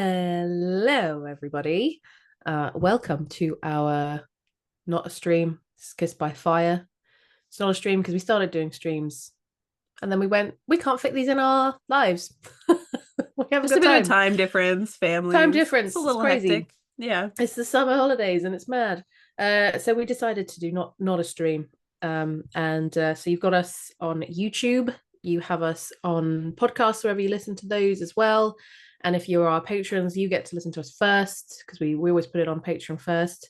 Hello, everybody. Welcome to our not a stream, it's Kissed by Fire. It's not a stream because we started doing streams and then we went, we can't fit these in our lives. We haven't Just a got bit time. of time difference, family. Time difference. It's a little crazy. hectic. Yeah. It's the summer holidays and it's mad. So we decided to do not a stream. So you've got us on YouTube. You have us on podcasts wherever you listen to those as well. And if you're our patrons, you get to listen to us first because we always put it on Patreon first.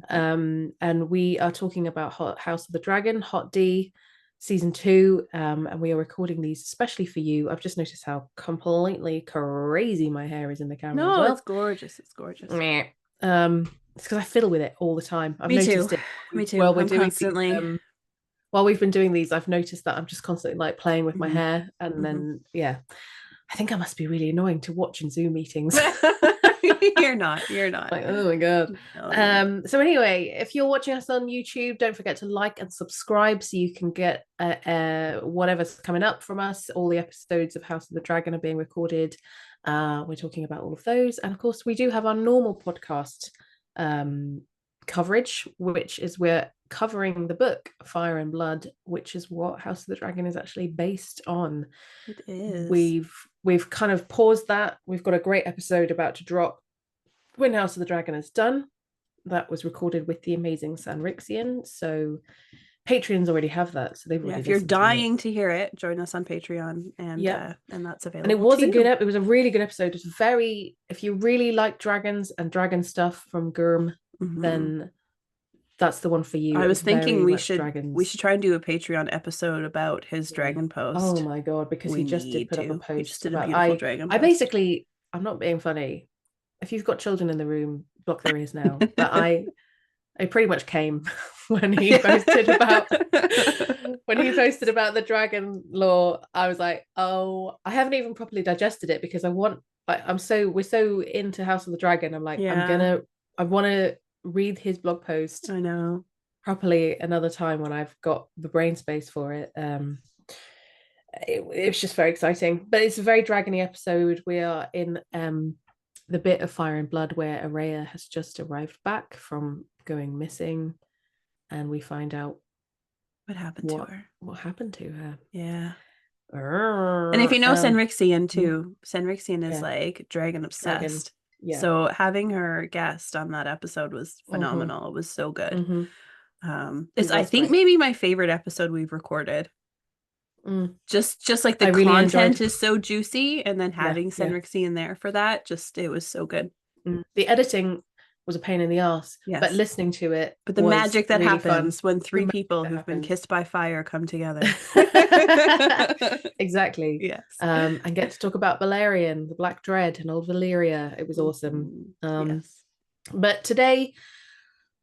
And we are talking about House of the Dragon, HOTD, season 2. And we are recording these especially for you. I've just noticed how completely crazy my hair is in the camera as well. It's gorgeous. It's gorgeous. It's because I fiddle with it all the time. I've Me noticed too. it. Me too. While we're I'm doing constantly. while we've been doing these, I've noticed that I'm just constantly like playing with my Mhm. hair, and then I think I must be really annoying to watch in Zoom meetings. You're not. Like, oh my god. No. So anyway, if you're watching us on YouTube, don't forget to like and subscribe so you can get whatever's coming up from us. All the episodes of House of the Dragon are being recorded. We're talking about all of those, and of course, we do have our normal podcast coverage, which is we're covering the book Fire and Blood, which is what House of the Dragon is actually based on. It is. We've kind of paused that. We've got a great episode about to drop when House of the Dragon is done. That was recorded with the amazing Sanrixian, so Patreons already have that, so they've already If you're dying to to hear it, join us on Patreon, and that's available. And it was it was a really good episode. It was very, if you really like dragons and dragon stuff from Gurm, then that's the one for you. I was thinking we should try and do a Patreon episode about his dragon post. Oh my god, because he just did put up a post. He just did a beautiful dragon post. I basically, I'm not being funny. If you've got children in the room, block their ears now. But I pretty much came when he posted about the dragon lore. I was like, oh, I haven't even properly digested it because we're so into House of the Dragon. I'm like, I want to read his blog post. I know. Properly another time when I've got the brain space for it. It was just very exciting, but it's a very dragony episode. We are in the bit of Fire and Blood where Araya has just arrived back from going missing, and we find out what happened to her. Yeah. And if you know Sanrixian too, Sanrixian is like dragon obsessed. Yeah. So having her guest on that episode was phenomenal. It was so good. It's I think maybe my favorite episode we've recorded. Just like the content is so juicy, and then having Sanrixian there for that, it was so good. The editing was a pain in the ass, but listening to it, but the magic that really happens when three people who've been kissed by fire come together. Exactly. Yes. And get to talk about Balerion, the Black Dread, and old Valyria. It was awesome. Yes. But today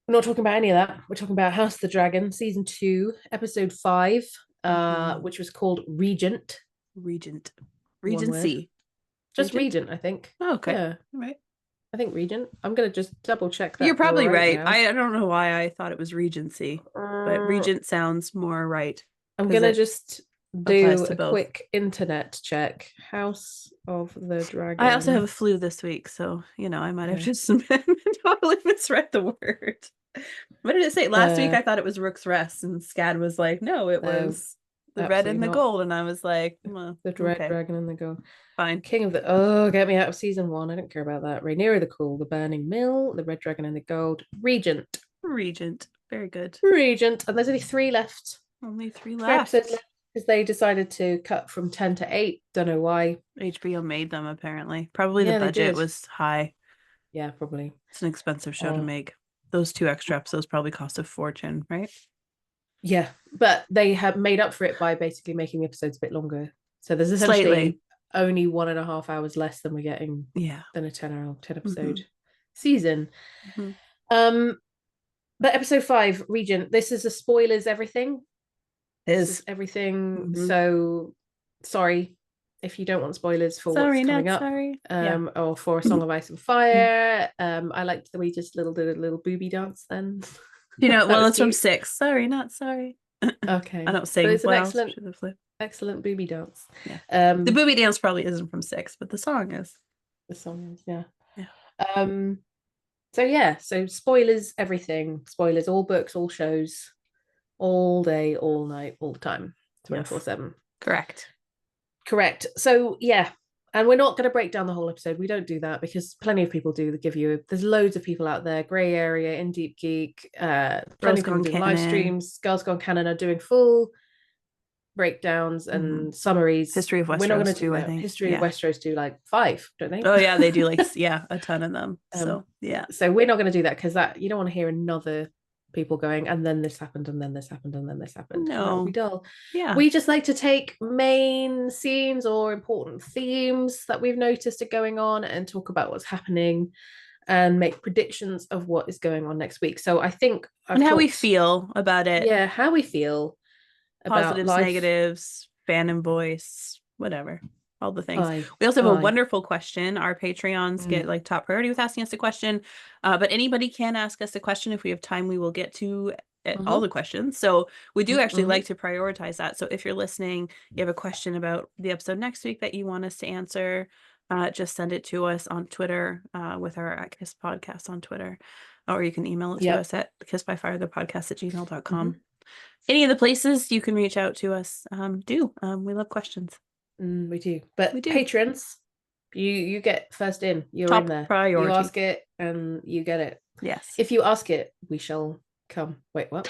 we're not talking about any of that. We're talking about House of the Dragon, season 2, episode 5, which was called Regent. Regency. Just Regent, I think. Oh, okay. Yeah. Right. I think Regent. I'm going to just double check that. You're probably right. I don't know why I thought it was Regency, but Regent sounds more right. I'm going to just do a quick internet check. House of the Dragon. I also have a flu this week, so, I might have just totally misread the word. What did it say? Last week I thought it was Rook's Rest, and Scad was like, no, it was the red and the gold, and I was like, the red dragon and the gold. Fine. King of the get me out of season 1. I don't care about that. Rhaenyra the Cool, the Burning Mill, the red dragon and the gold. Regent. Very good. Regent. And there's only 3 left. Only 3 left. Because they decided to cut from 10 to 8. Don't know why. HBO made them, apparently. Probably the budget was high. Yeah, probably. It's an expensive show to make. Those 2 extra episodes probably cost a fortune, right? Yeah, but they have made up for it by basically making the episodes a bit longer. So there's essentially only 1.5 hours less than we're getting than a 10 episode season. But episode 5, Regent, this is a spoilers everything. This is everything. So sorry if you don't want spoilers for what's coming up. Or for A Song of Ice and Fire. I liked that we just did a little booby dance then. Well, it's from 6. Sorry, not sorry. Okay. I don't sing. But it's an excellent booby dance. Yeah. The booby dance probably isn't from 6, but the song is. The song is, yeah. Yeah. So spoilers, everything. Spoilers, all books, all shows, all day, all night, all the time, 24/7. Correct. So yeah, and we're not going to break down the whole episode. We don't do that because plenty of people do give you. There's loads of people out there. Grey Area, In Deep Geek, plenty of people doing live streams. Girls Gone Canon are doing full breakdowns and summaries. History of Westeros. We're not going to do that. I think. History of Westeros do like 5, don't they? Oh yeah, they do like a ton of them. So yeah. So we're not going to do that because that you don't want to hear another people going and then this happened and then this happened and then this happened. No, that would be dull. Yeah, we just like to take main scenes or important themes that we've noticed are going on and talk about what's happening and make predictions of what is going on next week. So I think how we feel about it. Yeah, how we feel positives, about life. negatives, fan and voice, whatever. All the things. We also have a wonderful question. Our Patreons get like top priority with asking us a question. But anybody can ask us a question. If we have time, we will get to all the questions. So we do actually like to prioritize that. So if you're listening, you have a question about the episode next week that you want us to answer, just send it to us on Twitter with our at Kiss Podcast on Twitter. Or you can email it to us at kissbyfirethepodcast@gmail.com. Any of the places you can reach out to us, we love questions. We do. But patrons, you get first in. You're top in there. Priority. You ask it and you get it. Yes. If you ask it, we shall come. Wait, what?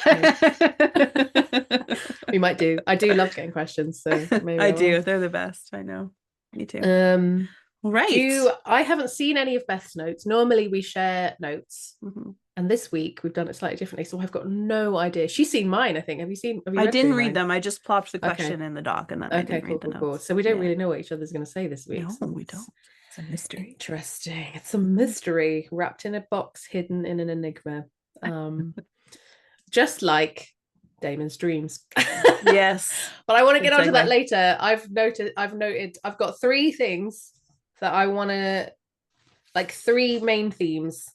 We might do. I do love getting questions, so maybe I do. They're the best. I know. Me too. Right. I haven't seen any of Beth's notes. Normally we share notes. And this week we've done it slightly differently, so I've got no idea. She's seen mine, I think. Have you I didn't read them. I just plopped the question in the doc and then I didn't read the notes. Cool. So we don't really know what each other's going to say this week. No, we don't. It's a mystery. Interesting. It's a mystery wrapped in a box, hidden in an enigma. Just like Daemon's dreams. Yes. But I want to get onto that later. I've noted I've got 3 things that I want to, like 3 main themes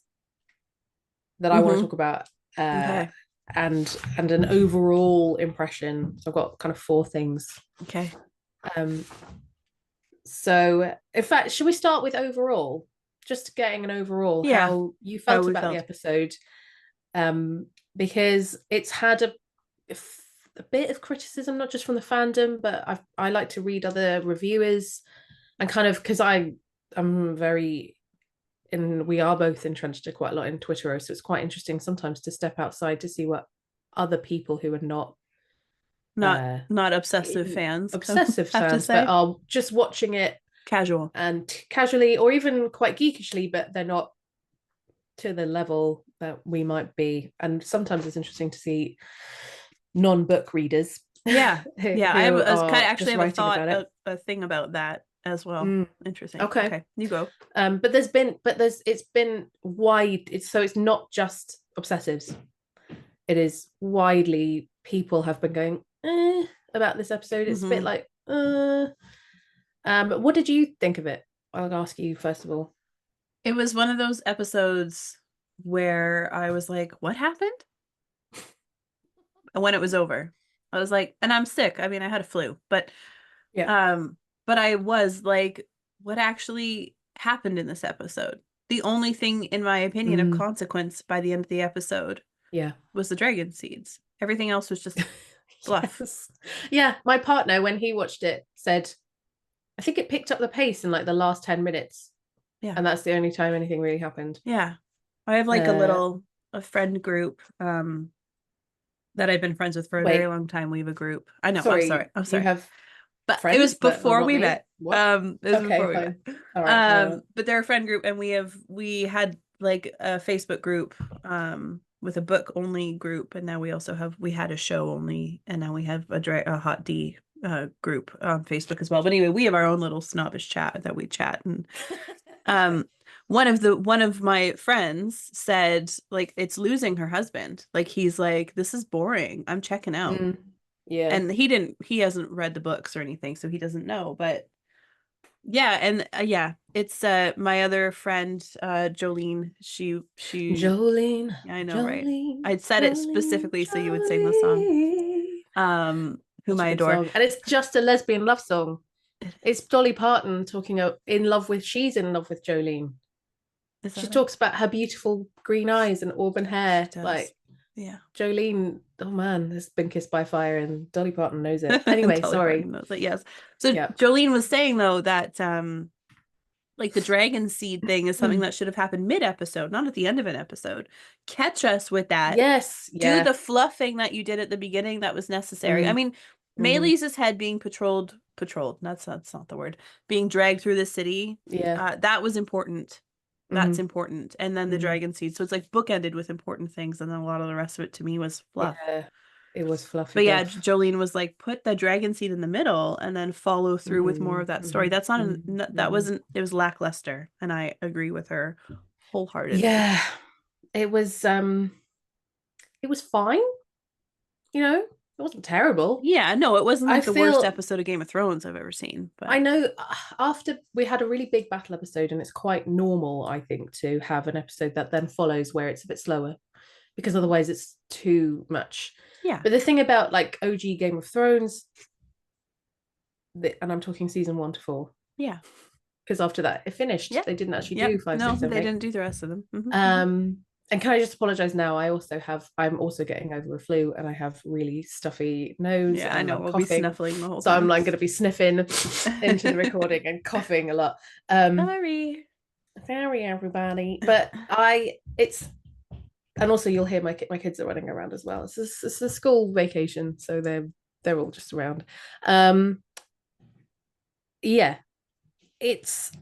that I want to talk about, and an overall impression. So I've got kind of 4 things. Okay. So in fact, should we start with overall? Just getting an overall, how you felt about the episode, because it's had a bit of criticism, not just from the fandom, but I like to read other reviewers and kind of because I'm very. And we are both entrenched quite a lot in Twitter, so it's quite interesting sometimes to step outside to see what other people who are not obsessive fans, but are just watching it casually, or even quite geekishly, but they're not to the level that we might be. And sometimes it's interesting to see non-book readers. Yeah, I have a thing about that as well. Interesting. Okay, you go. But it's been wide. It's not just obsessives. It is widely people have been going about this episode. It's a bit like but what did you think of it? I'll ask you first of all. It was one of those episodes where I was like, what happened? And when it was over, I was like, and I'm sick. I mean, I had a flu, but but I was like, what actually happened in this episode? The only thing, in my opinion, of consequence by the end of the episode was the dragon seeds. Everything else was just fluff. Yes. Yeah, my partner, when he watched it, said, I think it picked up the pace in like the last 10 minutes. Yeah. And that's the only time anything really happened. Yeah. I have like a friend group that I've been friends with for a very long time. We have a group. I know. I'm sorry. You have... But it was before we met. It was before we met. All right, but they're a friend group, and we had like a Facebook group with a book only group, and now we had a show only, and now we have a HOTD group on Facebook as well. But anyway, we have our own little snobbish chat that we chat, and one of my friends said like it's losing her husband. Like he's like, this is boring. I'm checking out. Yeah. And he hasn't read the books or anything, so he doesn't know. But yeah, and it's my other friend, Jolene. She Jolene. I know, Jolene, right? I'd said it specifically so you would sing the song. Whom I adore. And it's just a lesbian love song. It's Dolly Parton talking she's in love with Jolene. She talks about her beautiful green eyes and auburn hair. Like, yeah, Jolene, oh man, has been kissed by fire, and Dolly Parton knows it. Anyway, sorry. knows it, yes. So Jolene was saying though that like the dragon seed thing is something that should have happened mid-episode, not at the end of an episode. Catch us with that. Yes. Do the fluffing that you did at the beginning that was necessary. I mean, Maylise's head being patrolled, that's not the word, being dragged through the city. Yeah. That was important. That's important. And then the dragon seed. So it's like bookended with important things. And then a lot of the rest of it to me was fluff. Yeah. It was fluffy. But yeah, Jolene was like, put the dragon seed in the middle and then follow through with more of that story. That's not, that wasn't, it was lackluster. And I agree with her wholeheartedly. Yeah. It was fine. You know, it wasn't terrible. Yeah, no, it wasn't like the worst episode of Game of Thrones I've ever seen. But I know after we had a really big battle episode, and it's quite normal, I think, to have an episode that then follows where it's a bit slower, because otherwise it's too much. But the thing about like OG Game of Thrones, and I'm talking season 1 to 4. Yeah. Because after that it finished. They didn't actually do 5, 6, 7, 8. They didn't do the rest of them. And can I just apologize now? I'm also getting over a flu, and I have really stuffy nose. Yeah, I know. We'll be snuffling the whole time. So I'm like going to be sniffing into the recording and coughing a lot. Sorry, everybody. But and also you'll hear my kids are running around as well. It's a school vacation, so they're all just around. Yeah, it's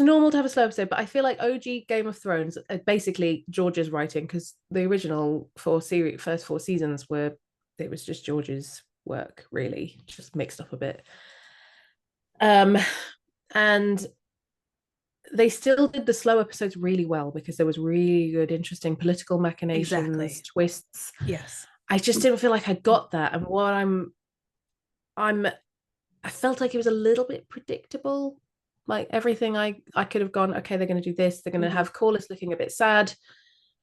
normal to have a slow episode, but I feel like OG Game of Thrones, basically George's writing, because the original first 4 seasons it was just George's work, really, just mixed up a bit. And they still did the slow episodes really well, because there was really good, interesting political machinations, twists. Yes. I just didn't feel like I got that. And what I felt like it was a little bit predictable. Like everything I could have gone, okay, they're going to do this. They're going to have Corlys looking a bit sad.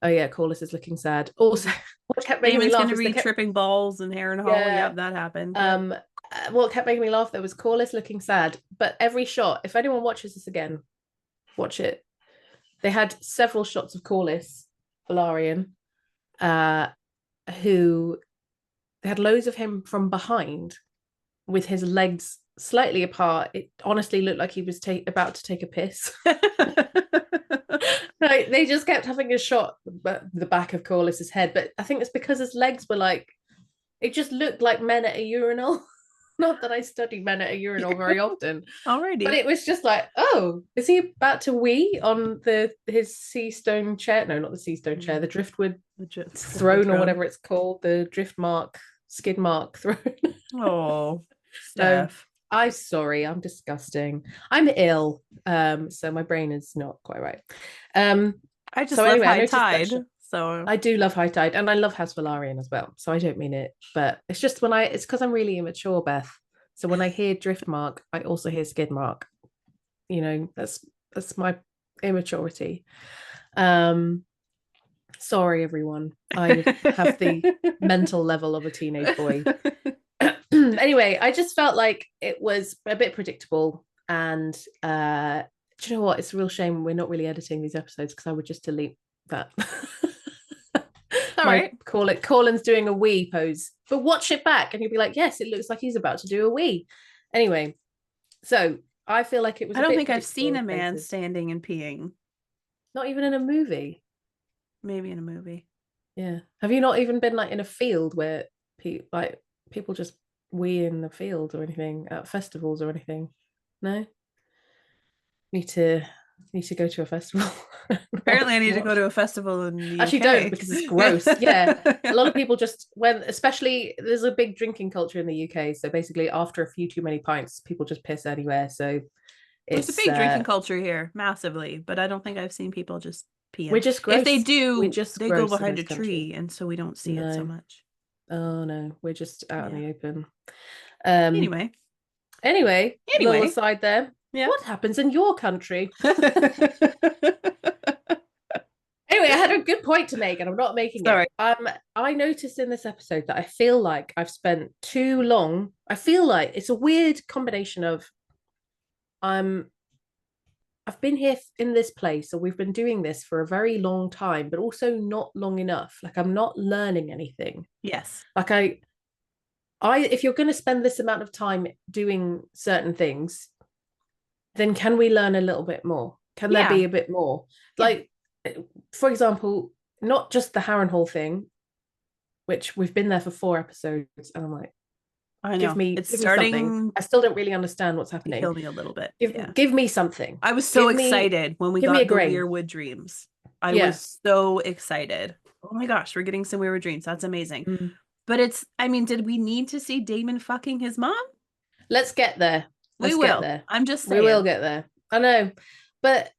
Oh yeah, Corlys is looking sad. Also, what kept making me laugh is going to be tripping balls in Harrenhal. Yep, that happened. What kept making me laugh, there was Corlys looking sad. But every shot, if anyone watches this again, watch it. They had several shots of Corlys, Velaryon, who they had loads of him from behind with his legs slightly apart. It honestly looked like he was about to take a piss. Like, they just kept having a shot at the back of Corlys's head, but I think it's because his legs were like, it just looked like men at a urinal. Not that I study men at a urinal very often. Alrighty. But it was just like, oh, is he about to wee on his sea stone chair? No, not the sea stone chair, the driftwood throne, or whatever it's called, the skid mark throne. Oh, Stef. I'm sorry, I'm disgusting. I'm ill, so my brain is not quite right. I just love High Tide. So I do love High Tide, and I love House Velaryon as well. So I don't mean it, but it's just it's because I'm really immature, Beth. So when I hear Driftmark, I also hear Skidmark. You know, that's my immaturity. Sorry, everyone. I have the mental level of a teenage boy. Anyway, I just felt like it was a bit predictable, and do you know what? It's a real shame we're not really editing these episodes, because I would just delete that. All right. Call it Colin's doing a wee pose, but watch it back and you'll be like, yes, it looks like he's about to do a wee. Anyway, so I feel like it was. I don't think I've seen a man standing and peeing. Not even in a movie. Maybe in a movie. Yeah. Have you not even been like in a field where people just wee in the field or anything at festivals or anything? No. Need to go to a festival. Apparently I need to go to a festival in the Actually, UK. don't, because it's gross. Yeah, a lot of people just, especially there's a big drinking culture in the UK, so basically after a few too many pints, people just piss anywhere. So there's a big drinking culture here, massively, but I don't think I've seen people just pee. We're just gross. If they do, they go behind a tree, and so we don't see it so much. Oh no, we're just out in the open. Anyway, little aside there. Yeah. What happens in your country? Anyway, I had good point to make, and I'm not making it. I noticed in this episode that I feel like I've spent too long. I feel like it's a weird combination of I've been here in this place, or we've been doing this for a very long time, but also not long enough. Like I'm not learning anything. Yes. Like if you're going to spend this amount of time doing certain things, then can we learn a little bit more? Can there be a bit more? Like, for example, not just the Harrenhal thing, which we've been there for 4 episodes, and I'm like, I know. Give me something. I still don't really understand what's happening. Kill me a little bit. Give me something. I was so excited when we got the Weirwood dreams. I was so excited. Oh my gosh, we're getting some Weirwood dreams. That's amazing. But did we need to see Daemon fucking his mom? Let's get there. We will. I'm just saying. We will get there. I know. But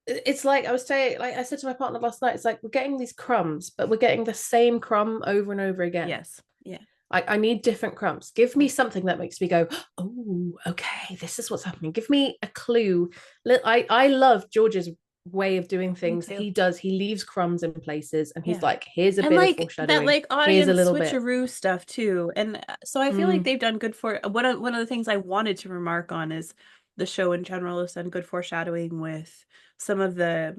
it's like I was saying, like I said to my partner last night, it's like we're getting these crumbs, but we're getting the same crumb over and over again. Yes. Yeah. I need different crumbs. Give me something that makes me go, oh, okay, this is what's happening. Give me a clue. I love George's way of doing things. He leaves crumbs in places, and he's like, here's a bit of foreshadowing. That like audience switcheroo stuff too. And so I feel like they've done good for one of the things I wanted to remark on is the show in general has done good foreshadowing with some of the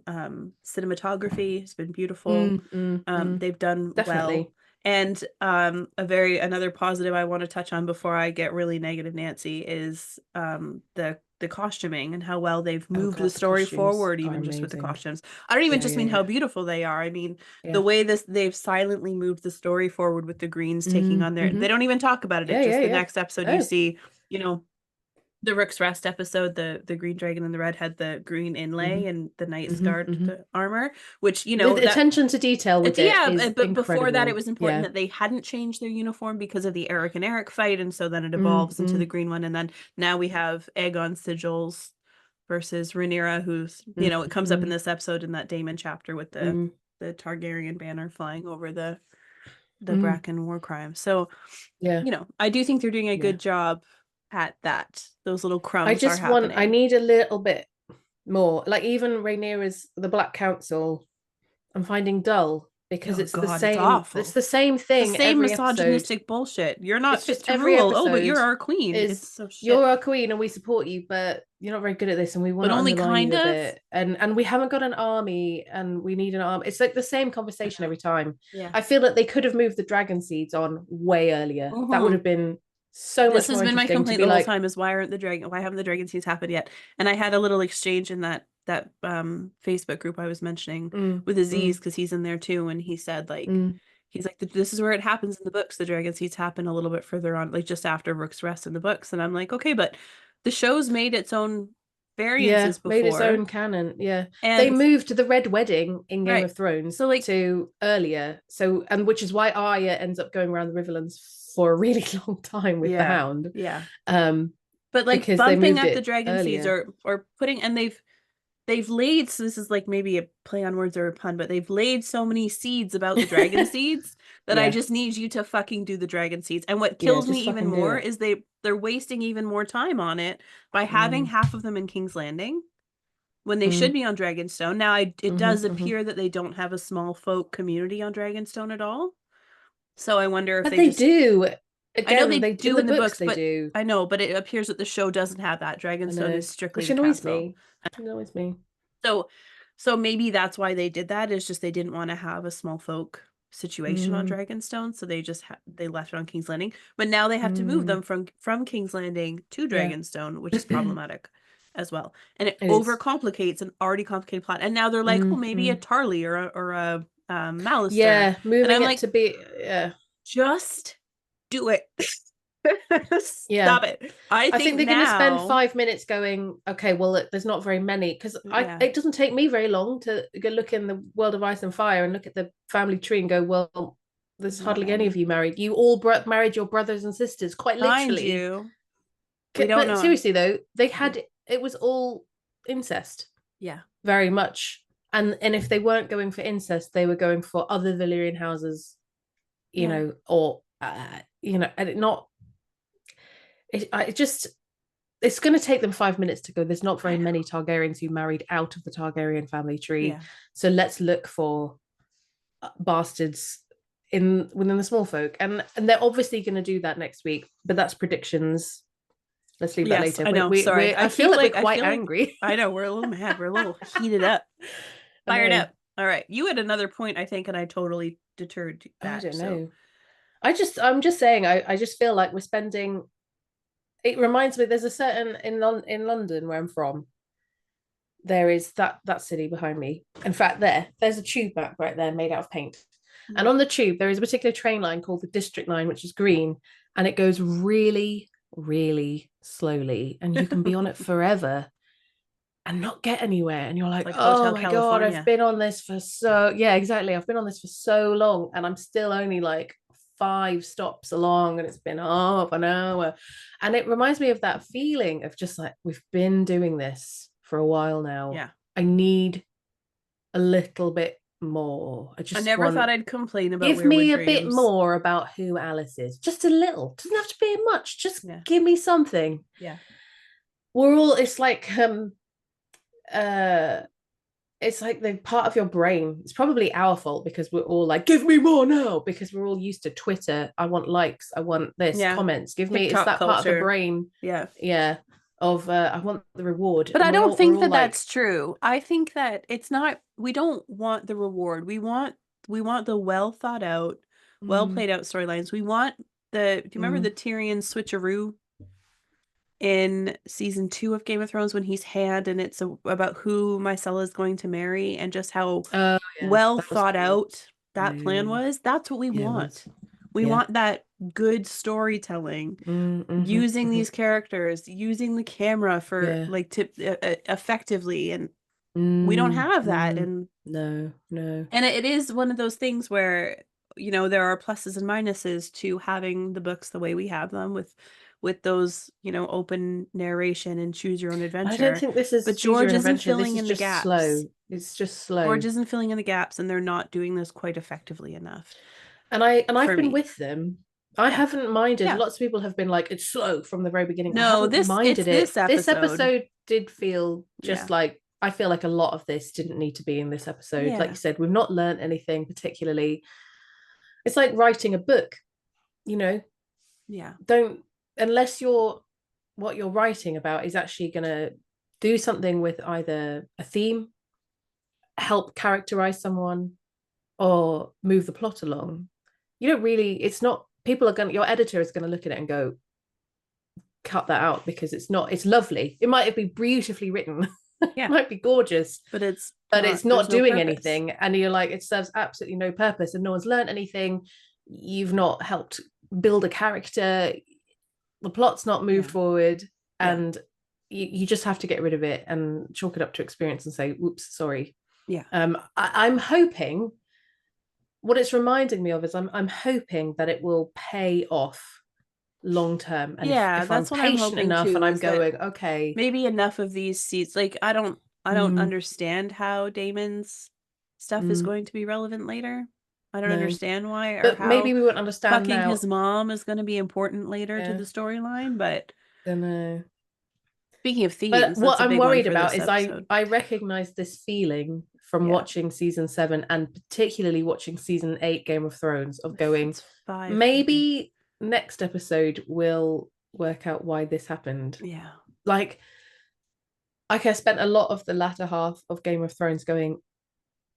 cinematography. It's been beautiful. They've done definitely well. And another positive I want to touch on before I get really negative Nancy is the costuming and how well they've moved the story forward, even just with the costumes. I don't even just mean how beautiful they are. I mean the way they've silently moved the story forward with the greens taking on their they don't even talk about it. It's just the next episode you see, the Rook's Rest episode, the green dragon and the red had the green inlay and the Knight's Guard the armor, which the attention to detail with it is but incredible. Before that it was important that they hadn't changed their uniform because of the Eric and Eric fight, and so then it evolves into the green one, and then now we have Aegon sigils versus Rhaenyra, who's it comes up in this episode in that Daemon chapter with the Targaryen banner flying over the Bracken war crime. So I do think they're doing a good job at that. Those little crumbs I need a little bit more. Like even Rhaenyra's the Black Council I'm finding dull because it's the same. It's the same thing. The same every misogynistic episode. bullshit. You're not just to rule. Oh, but you're our queen. It's so shit. You're our queen, and we support you, but you're not very good at this, and we want to underline you a bit. And we haven't got an army, and we need an army. It's like the same conversation every time. Yeah. I feel that they could have moved the dragon seeds on way earlier. That would have been so much more interesting. This has been my complaint the whole time: is why haven't the dragon seeds happened yet? And I had a little exchange in that Facebook group I was mentioning with Aziz, because he's in there too, and he said he's like, this is where it happens in the books. The dragon seeds happen a little bit further on, like just after Rook's Rest in the books. And I'm like, okay, but the show's made its own variances before. Made its own canon. And they moved to the Red Wedding in Game of Thrones to earlier. So, and which is why Arya ends up going around the Riverlands for a really long time with the Hound. But like bumping up the dragon seeds or putting, and they've laid, so this is like maybe a play on words or a pun, but they've laid so many seeds about the dragon seeds that I just need you to fucking do the dragon seeds. And what kills me even more is they're wasting even more time on it by having half of them in King's Landing when they should be on Dragonstone. Now it does appear that they don't have a small folk community on Dragonstone at all. So I wonder if but they do. Again, I know they do in the books, they do. I know, but it appears that the show doesn't have that. Dragonstone is strictly which annoys me. It annoys me. So maybe that's why they did that. Is just they didn't want to have a small folk situation on Dragonstone, so they just they left it on King's Landing. But now they have to move them from King's Landing to Dragonstone, which is problematic as well, and it overcomplicates an already complicated plot. And now they're like, oh, maybe a Tarly or a Malister. Moving and I'm it to be just do it. Stop it. I think they're going to spend 5 minutes going, okay, well, there's not very many, because it doesn't take me very long to go look in the World of Ice and Fire and look at the family tree and go, well, there's hardly any of you married. You all married your brothers and sisters, quite literally. You. But seriously though, they had it was all incest. Yeah, very much. And if they weren't going for incest, they were going for other Valyrian houses, you know, or and it not. It just it's going to take them 5 minutes to go. There's not very many Targaryens who married out of the Targaryen family tree. Yeah. So let's look for bastards within the small folk. And they're obviously going to do that next week, but that's predictions. Let's leave that later. I know. Sorry. I feel like we're quite angry. I know. We're a little mad. We're a little heated up. Fired up. All right. You had another point, I think, and I totally deterred that. I don't know. I'm just saying, I just feel like we're spending, it reminds me, there's a certain, in London where I'm from, there is that city behind me. In fact, there's a tube map right there made out of paint. And on the tube, there is a particular train line called the District Line, which is green, and it goes really, really slowly, and you can be on it forever and not get anywhere. And you're like oh my God, I've been on this for exactly. I've been on this for so long, and I'm still only like 5 stops along, and it's been half an hour. And it reminds me of that feeling of just like, we've been doing this for a while now. Yeah. I need a little bit more. I never thought I'd complain about give me a bit more about who Alice is. Just a little. Doesn't have to be much. Just give me something. Yeah. It's like it's like the part of your brain. It's probably our fault because we're all like, give me more now, because we're all used to Twitter. I want likes. I want this, comments. Give me, it's that part of the brain. Yeah. Of I want the reward. But I don't think that that's true. I think that it's not, we don't want the reward. We want the well thought out, well played out storylines. We want do you remember the Tyrion switcheroo in season 2 of Game of Thrones when he's Hand, and it's about who Myrcella is going to marry, and just how well thought out that plan was? That's what we want. We want that good storytelling, using these characters, using the camera for like to effectively, and we don't have that. And no. And it is one of those things where, you know, there are pluses and minuses to having the books the way we have them, with those, you know, open narration and choose your own adventure. I don't think this is, but George isn't filling in the gaps. Slow. It's just slow. George isn't filling in the gaps, and they're not doing this quite effectively enough. And I've been with them. I haven't minded. Lots of people have been like, it's slow from the very beginning. No, this episode did feel just like, I feel like a lot of this didn't need to be in this episode. Like you said, we've not learned anything particularly. It's like writing a book, you know. Unless what you're writing about is actually going to do something with either a theme, help characterize someone, or move the plot along. You don't really, it's not, your editor is going to look at it and go, cut that out, because it's lovely. It might be beautifully written. It might be gorgeous, but it's not doing anything. And you're like, it serves absolutely no purpose, and no one's learned anything. You've not helped build a character. The plot's not moved forward, and you just have to get rid of it and chalk it up to experience and say, oops, sorry. I'm hoping, what it's reminding me of is I'm hoping that it will pay off long term. And if that's I'm what I'm patient hoping enough, too, and I'm going, okay, maybe enough of these seeds. Like, I don't understand how Daemon's stuff is going to be relevant later. I don't understand why, or but how maybe we won't understand fucking now. His mom is going to be important later to the storyline. But I don't know. Speaking of themes, but what I'm worried about is I recognize this feeling from watching season 7, and particularly watching season 8 Game of Thrones, of going, maybe next episode will work out why this happened. Like I spent a lot of the latter half of Game of Thrones going,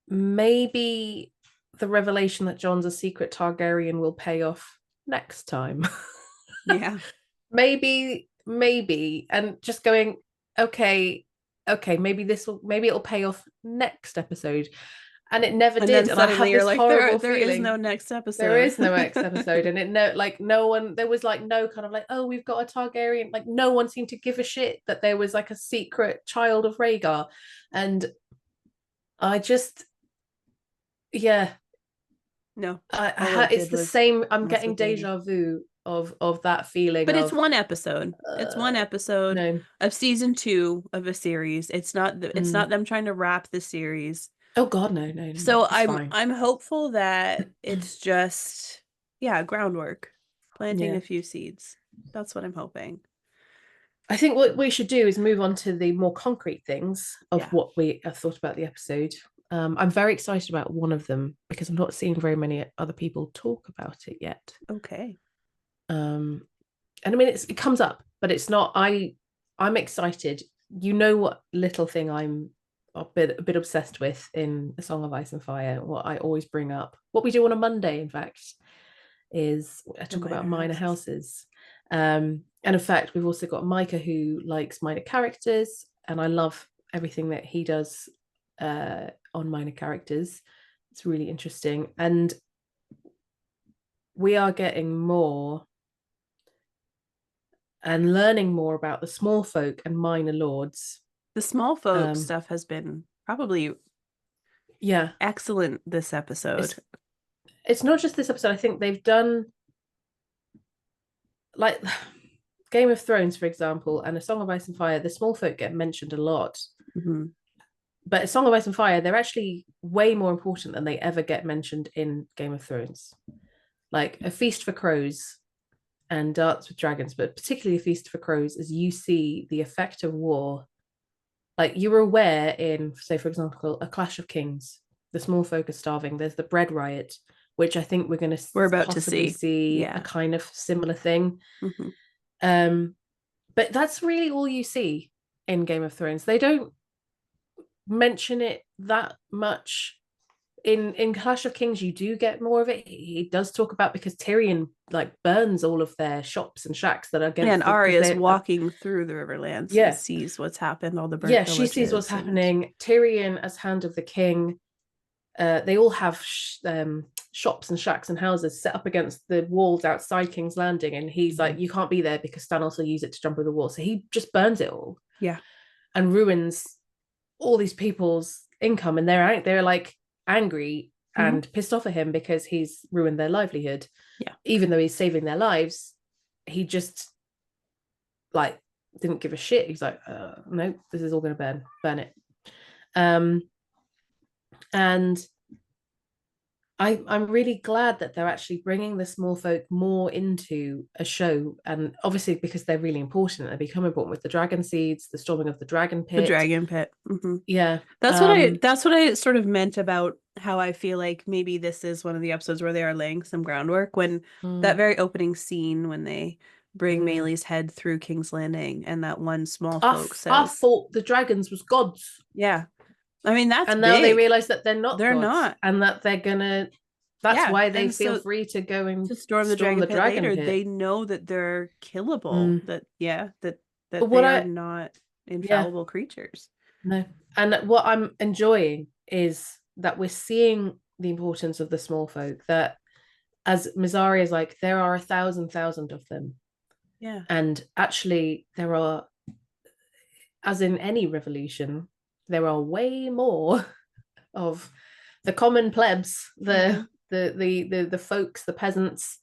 maybe the revelation that Jon's a secret Targaryen will pay off next time. maybe, and just going, okay, maybe it'll pay off next episode. And it never did. And suddenly you're like, there is no next episode. And there was like no kind of like, oh, we've got a Targaryen. Like, no one seemed to give a shit that there was like a secret child of Rhaegar. And I just, it's the same. I'm getting deja vu of that feeling. But it's one episode. It's one episode of season 2 of a series. It's not them trying to wrap the series. Oh God, no. So I'm hopeful that it's just groundwork, planting a few seeds. That's what I'm hoping. I think what we should do is move on to the more concrete things of what we have thought about the episode. I'm very excited about one of them because I'm not seeing very many other people talk about it yet. Okay. And I mean, it comes up, but it's not. I'm excited. You know what little thing I'm a bit obsessed with in A Song of Ice and Fire. What I always bring up, what we do on a Monday, in fact, is I talk about minor houses. And in fact, we've also got Micah who likes minor characters, and I love everything that he does on minor characters. It's really interesting, and we are getting more and learning more about the small folk and minor lords. The small folk stuff has been probably excellent this episode. It's not just this episode. I think they've done, like, Game of Thrones, for example, and A Song of Ice and Fire, the small folk get mentioned a lot. Mm-hmm. But A Song of Ice and Fire, they're actually way more important than they ever get mentioned in Game of Thrones. Like A Feast for Crows and Dance with Dragons, but particularly A Feast for Crows, as you see the effect of war. Like, you were aware in, say, for example, A Clash of Kings, the small folk are starving. There's the bread riot, which I think we're about to see a kind of similar thing. Mm-hmm. But that's really all you see in Game of Thrones. They don't mention it that much. In Clash of Kings, you do get more of it. He does talk about, because Tyrion like burns all of their shops and shacks that are against. Yeah, and Arya's walking through the Riverlands and sees what's happened. All the burnt she sees what's happening. Tyrion, as Hand of the King, they all have shops and shacks and houses set up against the walls outside King's Landing, and he's like, you can't be there because Stannis will use it to jump over the wall. So he just burns it all, and ruins all these people's income, and they're like angry and pissed off at him because he's ruined their livelihood. Even though he's saving their lives, he just like didn't give a shit. He's like, no, this is all going to burn it. And I'm really glad that they're actually bringing the small folk more into a show, and obviously because they're really important. They become important with the dragon seeds, the storming of the dragon pit. Mm-hmm. Yeah, that's what I sort of meant about how I feel like maybe this is one of the episodes where they are laying some groundwork. When that very opening scene when they bring Maylee's head through King's Landing, and that one small folk says, "I thought the dragons was gods." Yeah. I mean, that's and now big. They realize that they're not, and that they're gonna. That's why they feel free to go and to storm the dragon pit later. They know that they're killable. That they are not infallible creatures. No, and what I'm enjoying is that we're seeing the importance of the small folk. That, as Mysaria is like, there are 1,000 of them. Yeah, and actually there are, as in any revolution, there are way more of the common plebs, the folks, the peasants.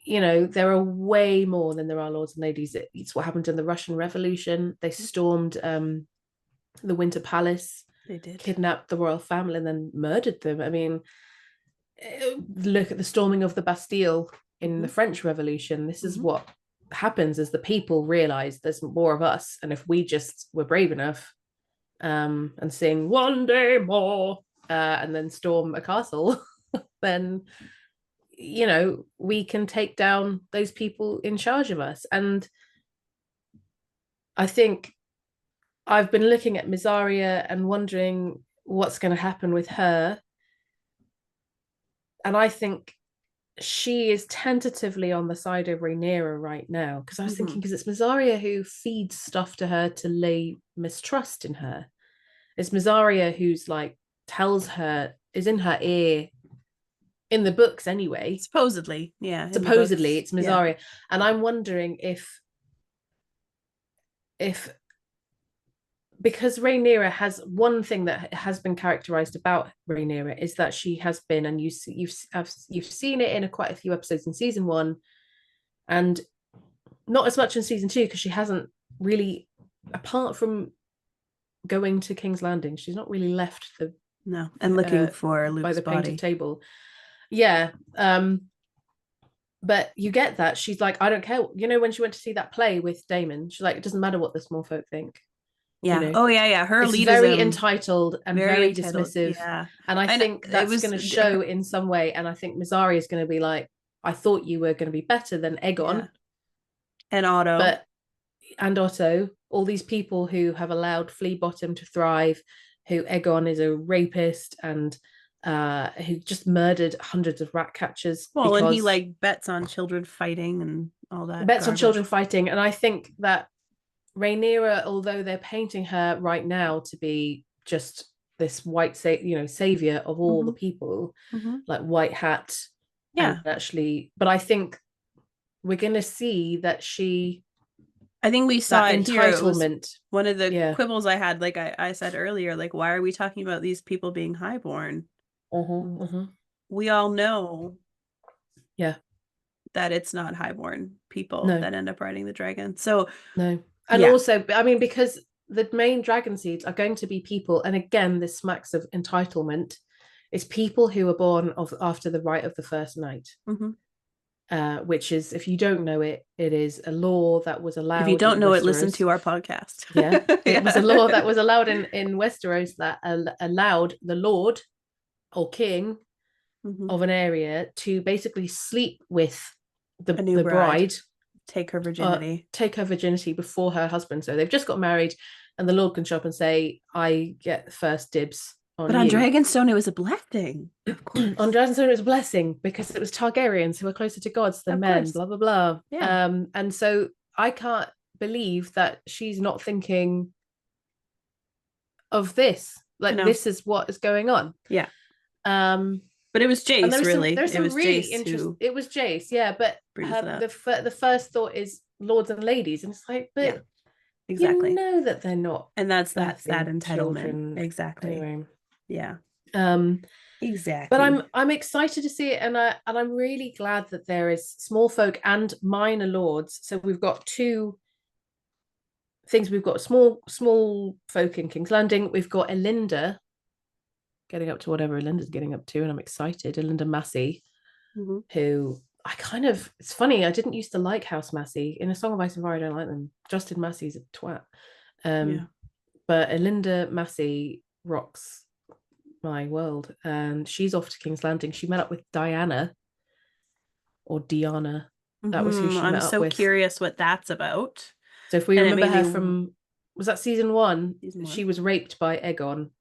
There are way more than there are lords and ladies. It's what happened in the Russian Revolution. They stormed the Winter Palace. They did. Kidnapped the royal family and then murdered them. I mean, look at the storming of the Bastille in the French Revolution. This is what happens as the people realize there's more of us, and if we just were brave enough and sing one day more and then storm a castle, then we can take down those people in charge of us. And I think I've been looking at Mysaria and wondering what's going to happen with her, and I think she is tentatively on the side of Rhaenyra right now, because I was thinking, because it's Mysaria who feeds stuff to her to lay mistrust in her. It's Mysaria who's like tells her, is in her ear in the books anyway. Supposedly it's Mysaria. And I'm wondering if because Rhaenyra has one thing that has been characterized about Rhaenyra is that she has been, and you've seen it in quite a few episodes in season 1, and not as much in season 2, because she hasn't really, apart from going to King's Landing, she's not really left and looking for Luke's by the body. painted table. Yeah. But you get that she's like, I don't care. You know, when she went to see that play with Daemon, she's like, it doesn't matter what the small folk think. Yeah. You know? Oh yeah. Her it's elitism, very entitled and very entitled. dismissive. Yeah. And I think that's going to show in some way. And I think Mysaria is going to be like, I thought you were going to be better than Aegon. And Otto. And Otto, all these people who have allowed Flea Bottom to thrive, who Aegon is a rapist and who just murdered hundreds of rat catchers. Well, and he like bets on children fighting and all that. Bets on children fighting. And I think that Rhaenyra, although they're painting her right now to be just this white savior of all the people, like white hat. Yeah. And actually, but I think we're going to see that I think we saw it entitlement. One of the quibbles I had, like I said earlier, like, why are we talking about these people being highborn? We all know that it's not highborn people that end up riding the dragon. So no. And also, I mean, because the main dragon seeds are going to be people, and again, this smacks of entitlement. It's people who are born after the right of the first night. Which is, if you don't know it, it is a law that was allowed. If you don't know it, listen to our podcast. It was a law that was allowed in Westeros that allowed the lord or king of an area to basically sleep with the bride, take her virginity before her husband. So they've just got married, and the lord can show up and say, "I get first dibs." But on Dragonstone, it was a blessing. Of course. On Dragonstone, it was a blessing because it was Targaryens who were closer to gods than men, blah, blah, blah. Yeah. And so I can't believe that she's not thinking of this. Like, this is what is going on. Yeah. But it was Jace, really. There's some really interesting. It was Jace, yeah. But the first thought is lords and ladies. And it's like, but exactly. You know that they're not. And that's that entitlement. Children. Exactly. Anyway. Yeah. Exactly. But I'm excited to see it, and I'm really glad that there is small folk and minor lords. So we've got two things. We've got small folk in King's Landing. We've got Elinda getting up to whatever Elinda's getting up to, and I'm excited. Elinda Massey, who it's funny, I didn't used to like House Massey. In A Song of Ice and Fire, I don't like them. Justin Massey's a twat. But Elinda Massey rocks my world, and she's off to King's Landing. She met up with Diana or Diana. That was who she met up with. I'm so curious what that's about. So if we remember her from, was that season one? She was raped by Aegon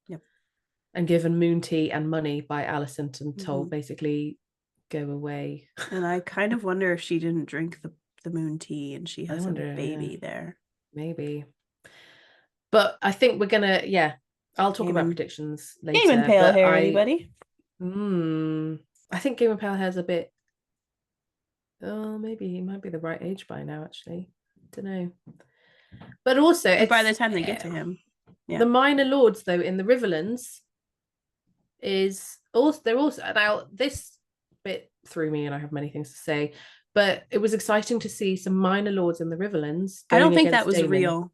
and given moon tea and money by Alicent and told basically go away. And I kind of wonder if she didn't drink the moon tea and she has a baby there. Maybe. But I think we're gonna I'll talk about predictions later. Game and Pale Hair, anybody? I think Game and Pale Hair's a bit. Oh, maybe he might be the right age by now. Actually, don't know. But also, by the time they get to him, the minor lords though in the Riverlands they're also now this bit threw me, and I have many things to say. But it was exciting to see some minor lords in the Riverlands. I don't think that was real.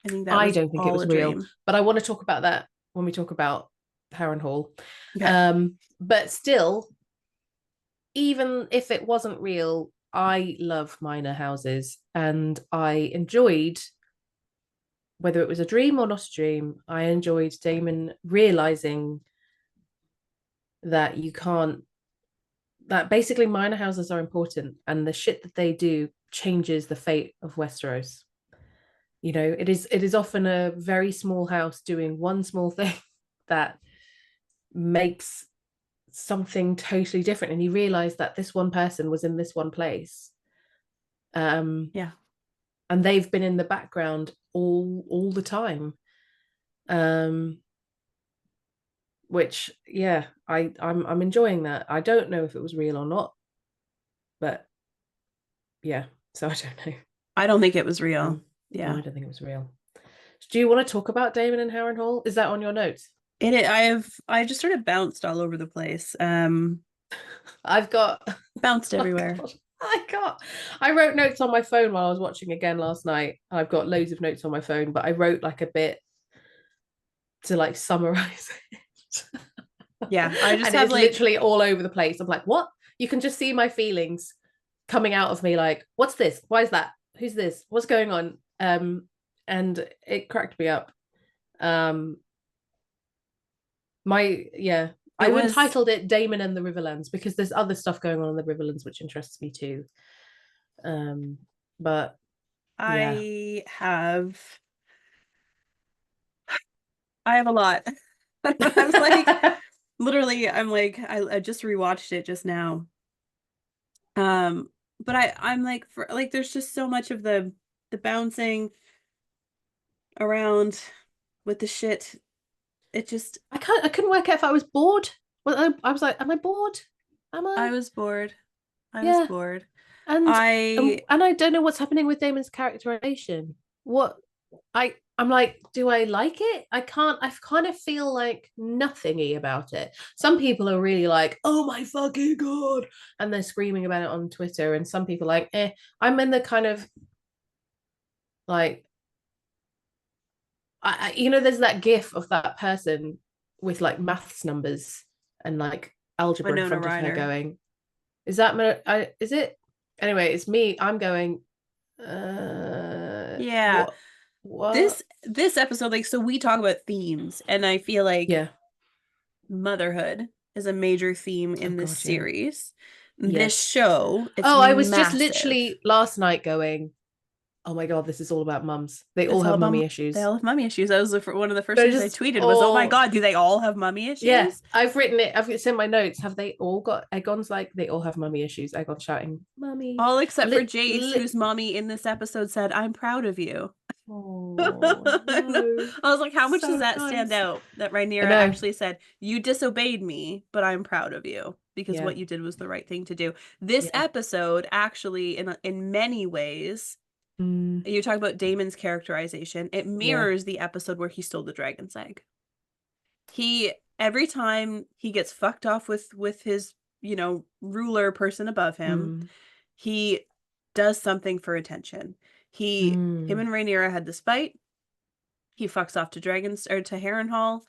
I don't think it was real, but I want to talk about that when we talk about Harrenhal. But still, even if it wasn't real, I love minor houses, and I enjoyed, whether it was a dream or not a dream, I enjoyed Daemon realizing that that basically minor houses are important, and the shit that they do changes the fate of Westeros. You know, it is often a very small house doing one small thing that makes something totally different, and you realize that this one person was in this one place, and they've been in the background all the time, which I'm enjoying that. I don't know if it was real or not, but so I don't know. I don't think it was real. No, I don't think it was real. Do you want to talk about Daemon and Harrenhal? Is that on your notes? I just sort of bounced all over the place. I've got bounced everywhere. I wrote notes on my phone while I was watching again last night. I've got loads of notes on my phone, but I wrote like a bit to like summarize it. I just have literally all over the place. I'm like, what? You can just see my feelings coming out of me like, what's this? Why is that? Who's this? What's going on? And it cracked me up. I entitled it Daemon and the Riverlands because there's other stuff going on in the Riverlands which interests me too. But I have a lot. I was like, literally, I'm like, I just rewatched it just now. But I'm like, for like, there's just so much of the bouncing around with the shit. It just, I couldn't work out if I was bored. Well, I was like, am I bored? I was bored. I was bored. And I don't know what's happening with Daemon's characterization. I'm like, do I like it? I kind of feel like nothingy about it. Some people are really like, oh my fucking god, and they're screaming about it on Twitter, and some people are like, I'm in the kind of like, there's that gif of that person with like maths numbers and like algebra in front of her going, is it? Anyway, it's me. I'm going, yeah. What? This episode, like, so we talk about themes, and I feel like motherhood is a major theme in this series. This show, it's I was just literally last night going, oh my god, this is all about mums. They all have mummy issues. They all have mummy issues. That was one of the first things I tweeted was, oh my god, do they all have mummy issues? Yeah, I've written it. I've sent my notes. Have they all got? Egon's like, they all have mummy issues. Egon's shouting, mummy. All except for Jace, whose mommy in this episode said, I'm proud of you. Oh, no. I was like, how much does that stand out? That Rhaenyra actually said, you disobeyed me, but I'm proud of you because what you did was the right thing to do. This episode actually, in many ways, you talk about Daemon's characterization, it mirrors the episode where he stole the dragon's egg. Every time he gets fucked off with his, ruler person above him, he does something for attention. Him and Rhaenyra had this fight. He fucks off to Harrenhal.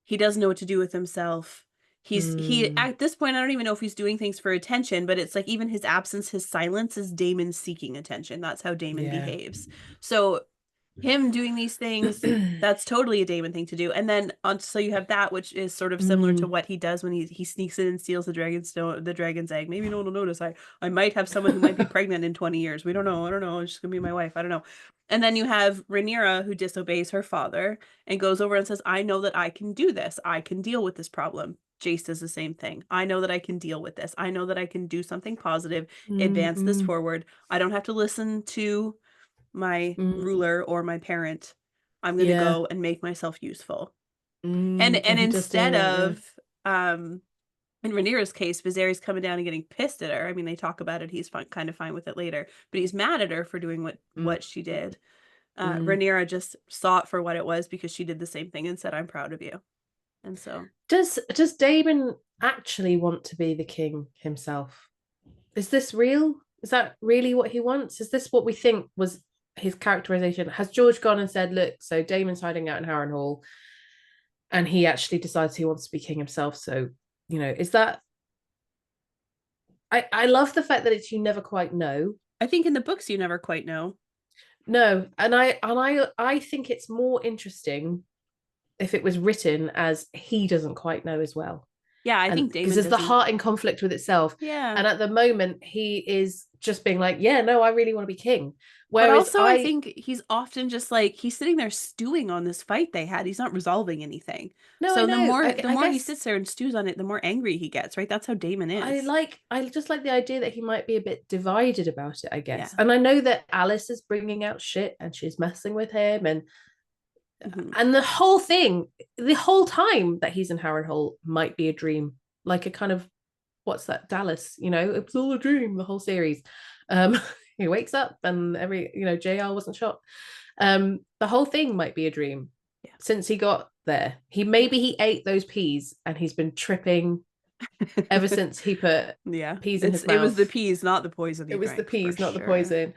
He doesn't know what to do with himself. He at this point, I don't even know if he's doing things for attention, but it's like even his absence, his silence is Daemon seeking attention. That's how Daemon behaves. So him doing these things, that's totally a Daemon thing to do. And then so you have that, which is sort of similar to what he does when he sneaks in and steals the dragon's egg. Maybe no one will notice. I might have someone who might be pregnant in 20 years. We don't know. I don't know. It's just gonna be my wife. I don't know. And then you have Rhaenyra, who disobeys her father and goes over and says, I know that I can do this. I can deal with this problem. Jace does the same thing. I know that I can deal with this. I know that I can do something positive, advance this forward. I don't have to listen to my ruler or my parent. I'm going to go and make myself useful. And instead of, in Rhaenyra's case, Viserys coming down and getting pissed at her. I mean, they talk about it. He's kind of fine with it later, but he's mad at her for doing what she did. Rhaenyra just saw it for what it was because she did the same thing and said, I'm proud of you. And so does Daemon actually want to be the king himself? Is this real? Is that really what he wants? Is this what we think was his characterization? Has George gone and said, look, so Daemon's hiding out in Harrenhal and he actually decides he wants to be king himself? So, is that... I love the fact that it's you never quite know. I think in the books you never quite know. No, and I think it's more interesting if it was written as he doesn't quite know as well. Yeah, I think Daemon, because there's the heart in conflict with itself. Yeah. And at the moment, he is just being like, yeah, no, I really want to be king. Whereas but also, I think he's often just like, he's sitting there stewing on this fight they had. He's not resolving anything. No, so the more he sits there and stews on it, the more angry he gets, right? That's how Daemon is. I just like the idea that he might be a bit divided about it, I guess. Yeah. And I know that Alice is bringing out shit and she's messing with him and the whole thing, the whole time that he's in Harrenhal might be a dream, like a kind of, what's that, Dallas, it was all a dream, the whole series. He wakes up and JR wasn't shot. The whole thing might be a dream since he got there. He ate those peas and he's been tripping ever since he put peas in his mouth. It was the peas, not the poison. It was the peas, not the poison.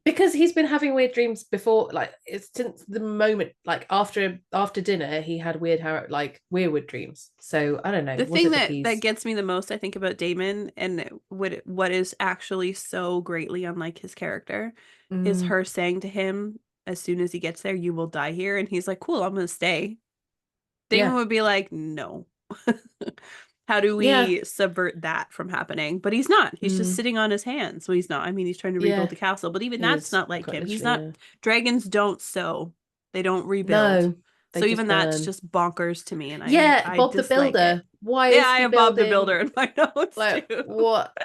Because he's been having weird dreams before, like it's since the moment, like after dinner, he had weird dreams. So I don't know. The thing that gets me the most, I think, about Daemon and what is actually so greatly unlike his character is her saying to him, as soon as he gets there, you will die here. And he's like, cool, I'm going to stay. Daemon would be like, no. How do we subvert that from happening? But he's not. He's just sitting on his hands. So he's not. I mean, he's trying to rebuild the castle, but even that's not like him. He's not. Dragons don't sow. They don't rebuild. No. So even that's just bonkers to me. And I Bob the Builder. Why is he I have Bob the Builder in my notes too. What?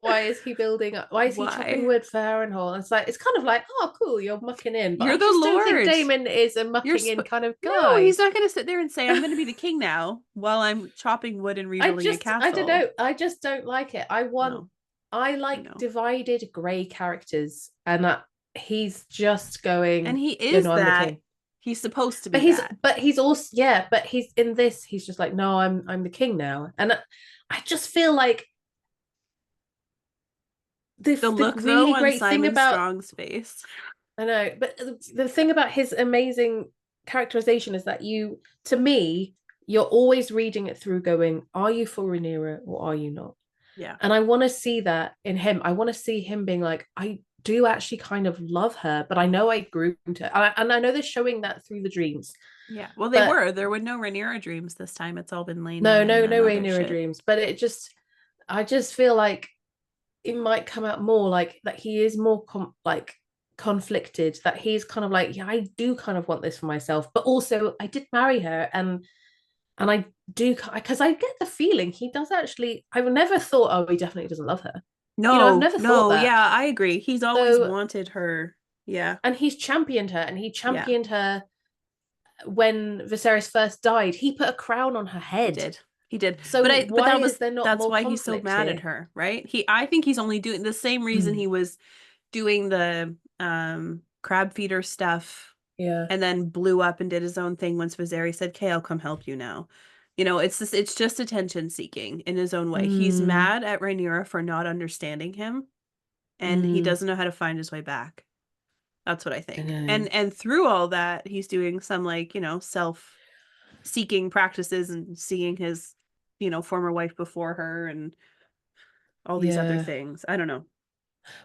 Why is he building? Why is he chopping wood for Harrenhal? It's like, it's kind of like, oh, cool, you're mucking in. But you're the Lord. I don't think Daemon is a mucking in kind of guy. No, he's not going to sit there and say, I'm going to be the king now while I'm chopping wood and rebuilding a castle. I don't know. I just don't like it. I like divided grey characters, and that he's just going. And he is that. He's supposed to be but he's also but he's in this, he's just like, no, I'm the king now. And I just feel like the look really though great on Simon thing about Strong's face. I know, but the thing about his amazing characterization is that to me, you're always reading it through going, are you for Rhaenyra or are you not? Yeah. And I want to see that in him. I want to see him being like, I do actually kind of love her, but I know I groomed her, and I know they're showing that through the dreams. Yeah, well, there were no Rhaenyra dreams this time. It's all been Laena. No Rhaenyra dreams, but I just feel like it might come out more like that he is more conflicted, that he's kind of like, yeah, I do kind of want this for myself, but also I did marry her, and I do, because I get the feeling he does actually. I've never thought, oh, he definitely doesn't love her. No, I've never thought that. Yeah, I agree. He's always wanted her. Yeah. And he's championed her, and he championed her when Viserys first died. He put a crown on her head. He did. So that's why he's so mad at her, right? I think he's only doing the same reason he was doing the crab feeder stuff. Yeah. And then blew up and did his own thing once Viserys said, "Okay, I'll come help you now." It's just attention seeking in his own way. He's mad at Rhaenyra for not understanding him, and he doesn't know how to find his way back. That's what I think. And through all that, he's doing some self-seeking practices and seeing his, former wife before her and all these other things. I don't know.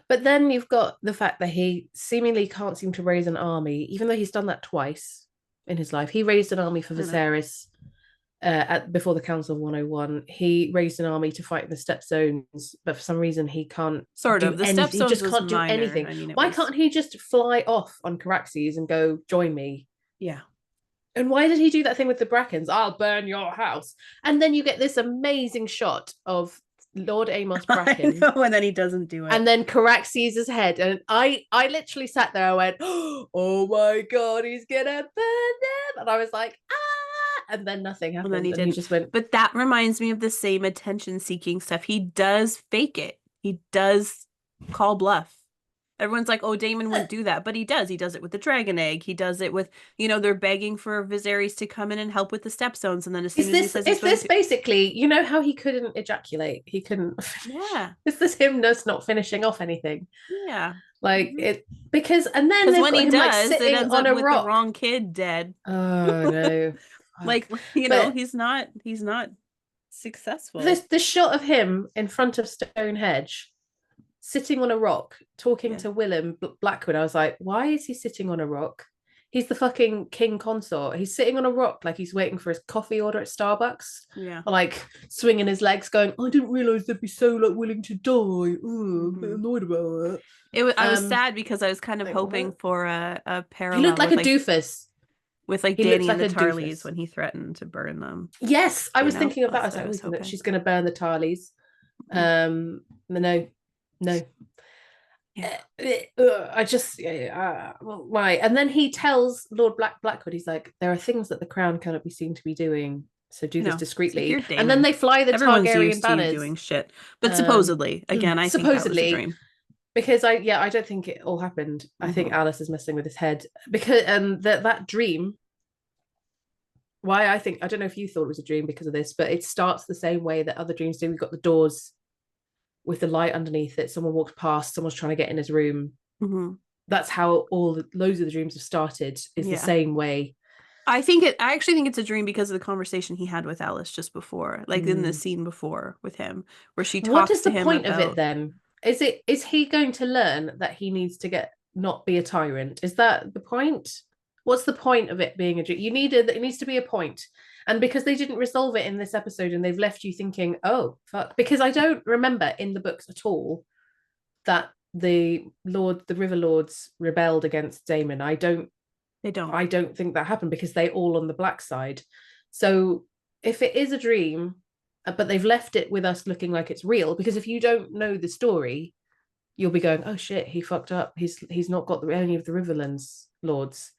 But then you've got the fact that he seemingly can't seem to raise an army, even though he's done that twice in his life. He raised an army for Viserys. Before the Council of 101, he raised an army to fight the Step Zones, but for some reason he can't. The Step Zones he just can't do anything. Why can't he just fly off on Caraxes and go join me? Yeah. And why did he do that thing with the Brackens? I'll burn your house. And then you get this amazing shot of Lord Amos Bracken. And then he doesn't do it. And then Caraxes' head. And I literally sat there, I went, oh my God, he's gonna burn them. And I was like, and then nothing happened. And then he just went. But that reminds me of the same attention-seeking stuff. He does fake it. He does call bluff. Everyone's like, oh, Daemon wouldn't do that. But he does. He does it with the dragon egg. He does it with, they're begging for Viserys to come in and help with the stepstones. And then as soon as he says is this basically, how he couldn't ejaculate? He couldn't. Yeah. Is this him just not finishing off anything? Yeah. Because when he does, it ends up with the wrong kid dead. Oh, no. He's not successful. The shot of him in front of Stonehenge, sitting on a rock, talking to Willem Blackwood, I was like, why is he sitting on a rock? He's the fucking king consort. He's sitting on a rock like he's waiting for his coffee order at Starbucks. Yeah. Or, swinging his legs going, I didn't realise they'd be so willing to die. I'm a bit annoyed about that. I was sad because I was kind of hoping for a parallel. He looked like a doofus. With Dany and the Tarleys when he threatened to burn them. Yes, I was thinking of that. I was hoping that she's going to burn the Tarleys. No. Yeah. I just why? And then he tells Lord Blackwood, he's like, there are things that the crown cannot be seen to be doing, so do this discreetly. And then they fly the Targaryen banners. Doing shit, but supposedly, again, I think that was a dream. Because I don't think it all happened. I think Alice is messing with his head, because that dream why I think, I don't know if you thought it was a dream because of this, but it starts the same way that other dreams do. We've got the doors with the light underneath it. Someone walks past, someone's trying to get in his room. Mm-hmm. That's how loads of the dreams have started, is the same way. I actually think it's a dream because of the conversation he had with Alice just before, like in the scene before with him, where she talks to him. What is the point of it then? Is he going to learn that he needs to not be a tyrant? Is that the point? What's the point of it being a dream? It needs to be a point. And because they didn't resolve it in this episode and they've left you thinking, oh, fuck. Because I don't remember in the books at all that the River Lords rebelled against Daemon. I don't think that happened because they all on the black side. So if it is a dream, but they've left it with us looking like it's real, because if you don't know the story, you'll be going, oh shit, he fucked up. He's not got any of the Riverlands lords.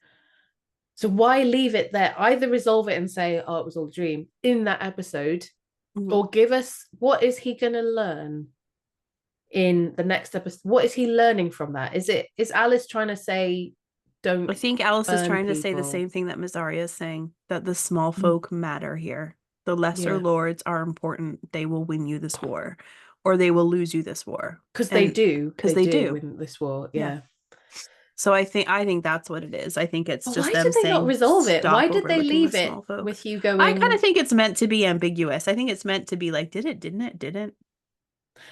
So why leave it there? Either resolve it and say, oh, it was all a dream in that episode, or give us, what is he going to learn in the next episode? What is he learning from that? Is Alice trying to say, don't? I think Alice is trying to say the same thing that Miss Arya is saying, that the small folk matter here. The lesser lords are important. They will win you this war, or they will lose you this war. Because they do. Because they do win this war. Yeah. So I think that's what it is. I think it's just them saying, why did they not resolve it? Why did they leave it with you going? I kind of think it's meant to be ambiguous. I think it's meant to be like, did it, didn't it, didn't.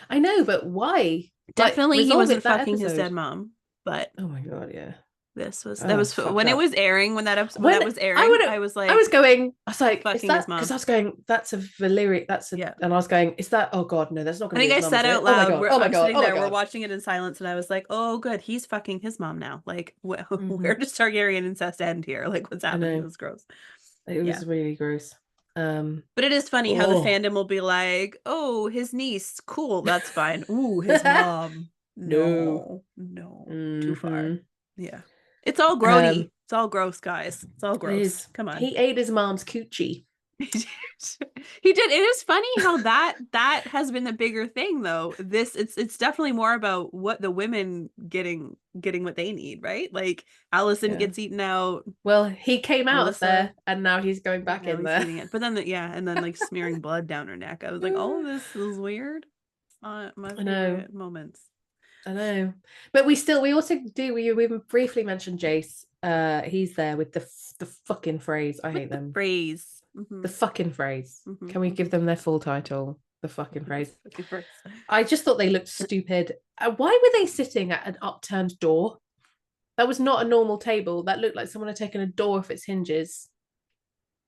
I know, but why? Definitely he wasn't fucking his dead mom. But oh my god, yeah. That was when it was airing, when that episode that was airing, I was like, is that, because I was going, that's a Valyrian, and I was going, is that, oh god, no, that's not going to be his mom. I said out loud, I'm sitting there, we're watching it in silence, and I was like, oh good, he's fucking his mom now. Like, where does Targaryen incest end here? Like, what's happening? It was gross. It was really gross. But it is funny how the fandom will be like, oh, his niece, cool, that's fine. Ooh, his mom, no, too far. Yeah. It's all grody. It's all gross, guys. It's all gross. Come on. He ate his mom's coochie. He did. It is funny how that has been the bigger thing, though. It's definitely more about what the women getting what they need, right? Like Alicent gets eaten out. Well, he came out of there, and now he's going back in there. But then and then like smearing blood down her neck. I was like, all of this is weird. My favorite moments. I know, but we also do. We briefly mentioned Jace. He's there with the fucking phrase. I hate them. Phrase. The fucking phrase. Can we give them their full title? The fucking phrase. I just thought they looked stupid. Why were they sitting at an upturned door? That was not a normal table. That looked like someone had taken a door off its hinges,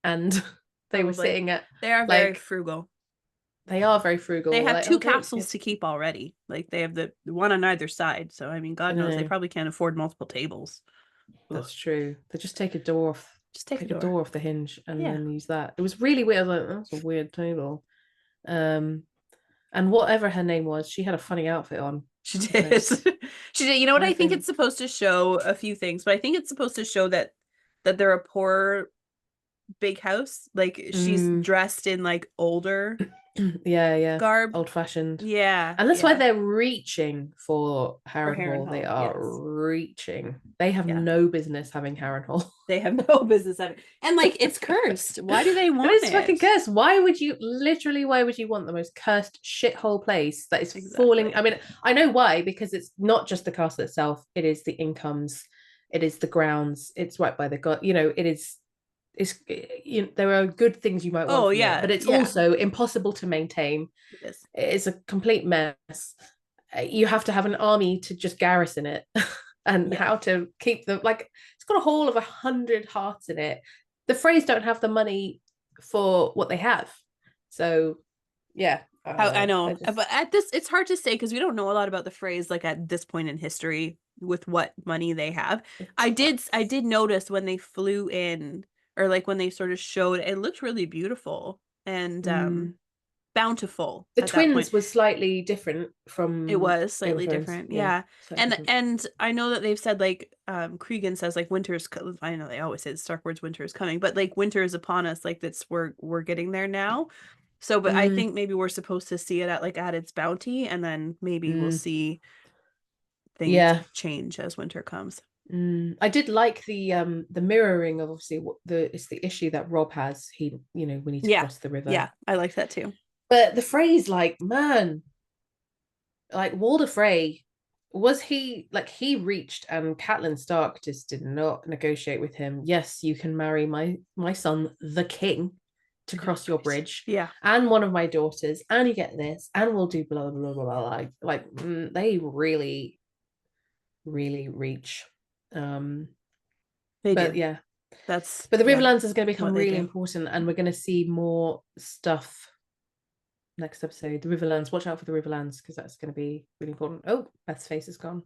and they were sitting at. They are very frugal. They are very frugal. They have two castles to keep already. Like they have the one on either side. So I mean, God knows they probably can't afford multiple tables. That's true. They just take a door off. Just take a door off the hinge and then use that. It was really weird. I was like, that's a weird table. And whatever her name was, she had a funny outfit on. She did. She did. You know what? I think it's supposed to show a few things, but I think it's supposed to show that they're a poor big house. Like she's dressed in like older garb, old fashioned, and that's why they're reaching for Harrenhal. They are reaching. They have no business having Harrenhal. They have no business having, and like it's cursed. Why do they want it? It's fucking cursed. Why would you want the most cursed shithole place that is falling? I mean, I know why, because it's not just the castle itself, it is the incomes, it is the grounds, it's right by the god, it is. There are good things you might want but it's also impossible to maintain. It's a complete mess. You have to have an army to just garrison it and how to keep them, like, it's got a hall of 100 hearts in it. The Freys don't have the money for what they have, so I know. But at this, it's hard to say because we don't know a lot about the Freys like at this point in history with what money they have. I did notice when they flew in, or like when they sort of showed, it looked really beautiful and bountiful. The twins was slightly different from. It was slightly different, and I know that they've said like Cregan says like winter's. I know they always say Stark words, winter is coming, but like winter is upon us. Like that's we're getting there now. So, but I think maybe we're supposed to see it at its bounty, and then maybe we'll see things change as winter comes. I did like the mirroring of obviously it's the issue that Rob has. We need to cross the river. Yeah, I like that too. But the phrase, like, man, like Walder Frey, was he like, he reached and Catelyn Stark just did not negotiate with him. Yes, you can marry my son, the king, to cross your bridge. Yeah. And one of my daughters, and you get this, and we'll do blah blah blah blah. They really, really reach. They but do. yeah. But the Riverlands is going to become really important, and we're going to see more stuff next episode. The Riverlands, watch out for the Riverlands, because that's going to be really important. Oh, Beth's face is gone.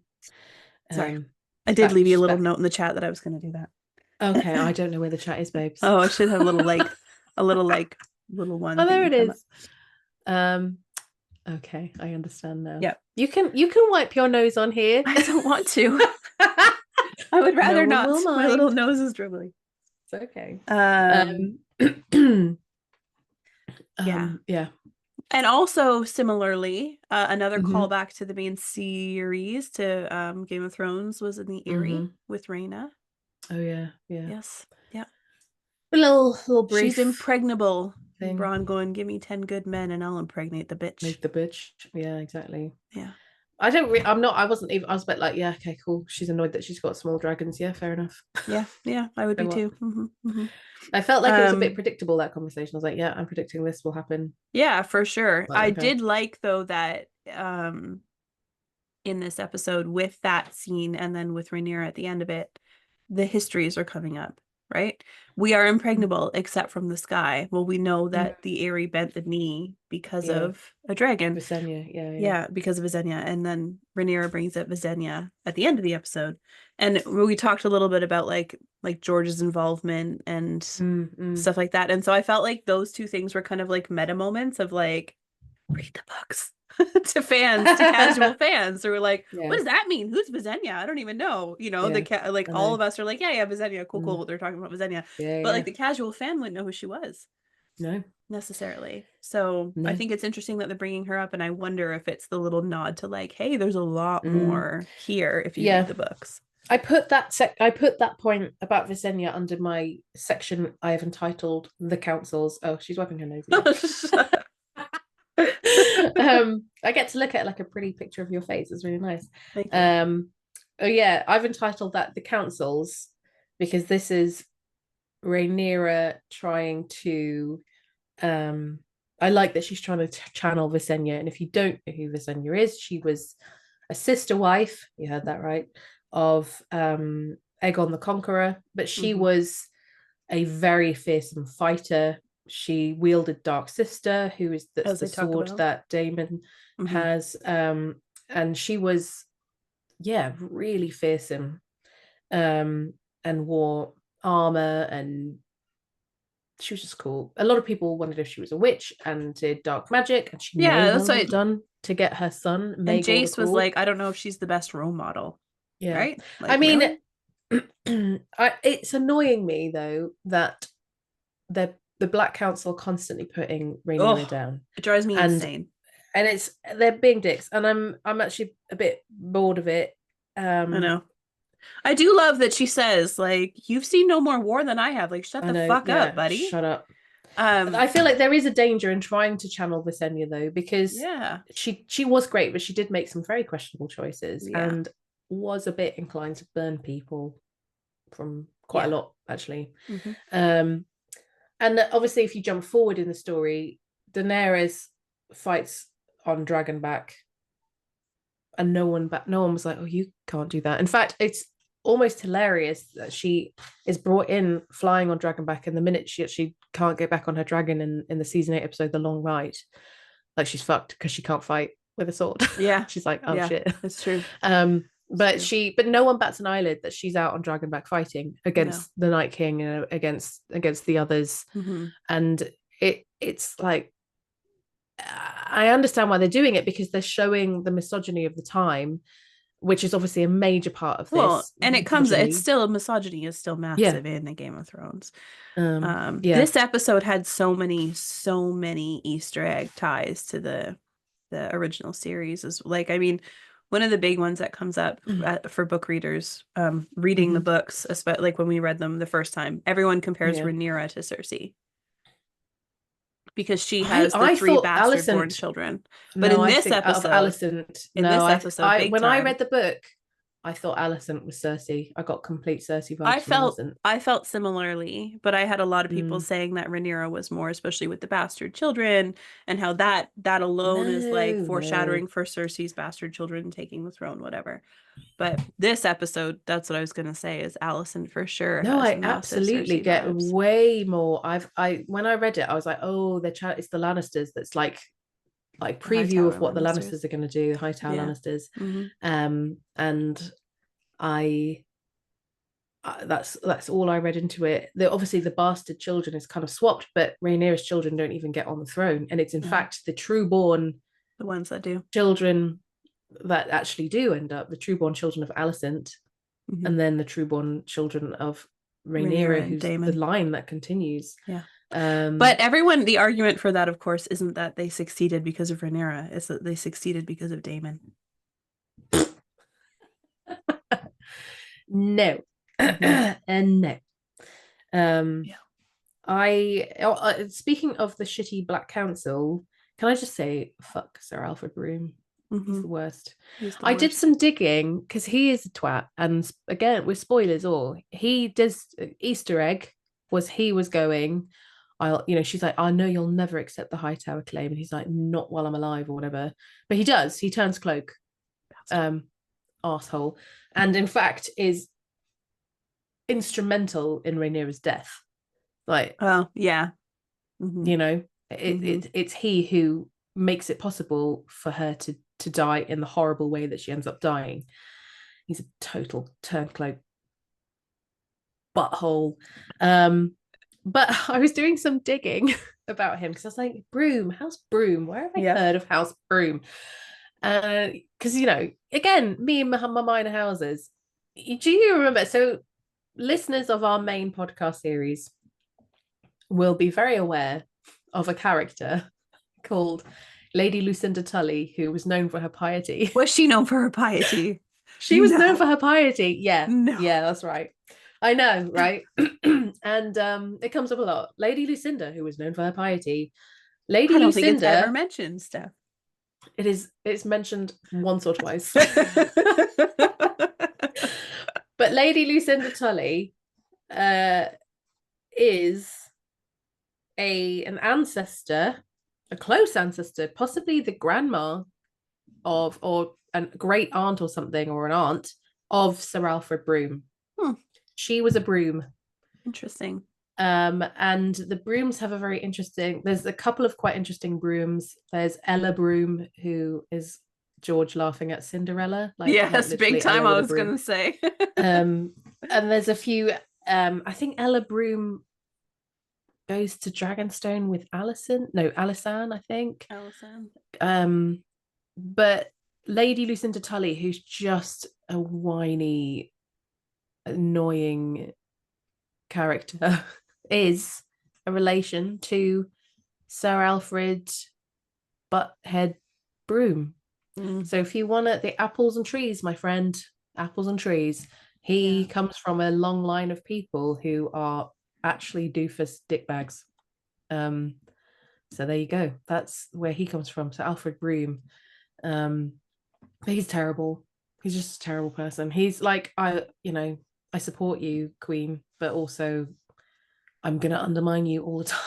Sorry, I did leave you a little note in the chat that I was going to do that. Okay, I don't know where the chat is, babes. Oh, I should have a little one. Oh, there it is. Okay, I understand now. Yeah, you can wipe your nose on here. I don't want to. I would rather not. My little nose is dribbling. It's okay. Yeah. And also similarly, another callback to the main series to Game of Thrones was in the Eyrie with Rhaena. Oh yeah. Yes. Yeah. A little brief. She's impregnable. Bronn going, give me 10 good men and I'll impregnate the bitch. Make the bitch. Yeah, exactly. Yeah. I was a bit like, yeah, okay, cool. She's annoyed that she's got small dragons. Yeah, fair enough. Yeah, I would be too. I felt like it was a bit predictable, that conversation. I was like, yeah, I'm predicting this will happen. Yeah, for sure. I did like, though, that in this episode with that scene and then with Rhaenyra at the end of it, the histories are coming up, right? We are impregnable except from the sky. Well, we know that the Eyrie bent the knee because of a dragon. Visenya, yeah, because of Visenya. And then Rhaenyra brings up Visenya at the end of the episode. And we talked a little bit about like George's involvement and stuff like that. And so I felt like those two things were kind of like meta moments of like, read the books. to casual fans who were like, what does that mean? Who's Visenya? I don't even know. All of us are like, yeah, Visenya, cool, what they're talking about Visenya. But like the casual fan wouldn't know who she was. No. Necessarily. So I think it's interesting that they're bringing her up, and I wonder if it's the little nod to like, hey, there's a lot more here if you read the books. I put that point about Visenya under my section I have entitled The Councils. Oh, she's wiping her nose. I get to look at like a pretty picture of your face. It's really nice. Oh yeah, I've entitled that The Councils because this is Rhaenyra trying to I like that she's trying to channel Visenya. And if you don't know who Visenya is, she was a sister wife, you heard that right, of Aegon the Conqueror, but she was a very fearsome fighter. She wielded Dark Sister, who is the sword that Daemon has. And she was, really fearsome, and wore armor, and she was just cool. A lot of people wondered if she was a witch and did dark magic, and she may well have done to get her son. And Jace was like, I don't know if she's the best role model. Yeah, right? Like, I mean, really? It's annoying me though that the Black Council constantly putting Rhaenyra down. It drives me insane. And they're being dicks, and I'm actually a bit bored of it. I know. I do love that she says, like, you've seen no more war than I have. Like, shut the fuck up, buddy. Shut up. I feel like there is a danger in trying to channel Visenya though, because she was great, but she did make some very questionable choices and was a bit inclined to burn people from quite a lot, actually. And obviously, if you jump forward in the story, Daenerys fights on Dragonback, and no one was like, oh, you can't do that. In fact, it's almost hilarious that she is brought in flying on Dragonback, and the minute she actually can't get back on her dragon in the season 8 episode The Long Ride, like, she's fucked because she can't fight with a sword. She's like, oh shit, it's true. But no one bats an eyelid that she's out on Dragonback fighting against the Night King and against the others. And it's like, I understand why they're doing it, because they're showing the misogyny of the time, which is obviously a major part of this. And it's still, misogyny is still massive in the Game of Thrones. This episode had so many Easter egg ties to the original series. Is like, I mean, one of the big ones that comes up for book readers, reading the books, especially like when we read them the first time, everyone compares Rhaenyra to Cersei. Because she has the three bastard-born children. But in this episode, when I read the book, I thought Alicent was Cersei. I got complete Cersei vibes. I felt similarly, but I had a lot of people saying that Rhaenyra was more, especially with the bastard children, and how that alone is like foreshadowing for Cersei's bastard children taking the throne, whatever. But this episode, that's what I was gonna say, is Alicent for sure. No, I absolutely get vibes. Way more. When I read it, I was like, oh, it's the Lannisters. That's like preview of what the Lannisters are gonna do, the Hightower Lannisters. And that's all I read into it. Obviously the bastard children is kind of swapped, but Rhaenyra's children don't even get on the throne, and it's in fact the true-born, the ones that do, children that actually do end up, the true-born children of Alicent, and then the true-born children of Rhaenyra, who's Daemon. The line that continues. But the argument for that, of course, isn't that they succeeded because of Rhaenyra, it's that they succeeded because of Daemon. No. And no. Speaking of the shitty Black Council, can I just say, fuck Ser Alfred Broome. He's the worst. I did some digging because he is a twat, and again with spoilers all, he does Easter egg he was going, she's like, I know you'll never accept the Hightower claim, and he's like, not while I'm alive or whatever, but he turns cloak. Arsehole, and in fact is instrumental in Rhaenyra's death. It's he who makes it possible for her to die in the horrible way that she ends up dying. He's a total turncloak butthole. But I was doing some digging about him because I was like, Broome, House Broome, where have I heard of House Broome? Because again, me and my minor houses, do you remember, so listeners of our main podcast series will be very aware of a character called Lady Lucinda Tully, who was known for her piety. Was she known for her piety? She was known for her piety. Yeah. That's right. I know, right? And it comes up a lot. Lady Lucinda, who was known for her piety. I don't think it's ever mentioned, Steph. It's mentioned once or twice. But Lady Lucinda Tully is an ancestor, a close ancestor, possibly the grandma of, or a great aunt or something, or an aunt of Ser Alfred Broome. She was a Broome. Interesting. And the Broomes have there's a couple of quite interesting Broomes. There's Ella Broome, who is George laughing at Cinderella. Yes, big time. I was going to say. And there's a few, I think Ella Broome goes to Dragonstone with Alicent, I think. But Lady Lucinda Tully, who's just a whiny, annoying character, is a relation to Ser Alfred Butthead Broome. So if you want the apples and trees, my friend, apples and trees, he comes from a long line of people who are actually doofus dickbags. So there you go. That's where he comes from. So Alfred Broome. He's terrible. He's just a terrible person. He's like, I support you, Queen, but also I'm gonna undermine you all the time.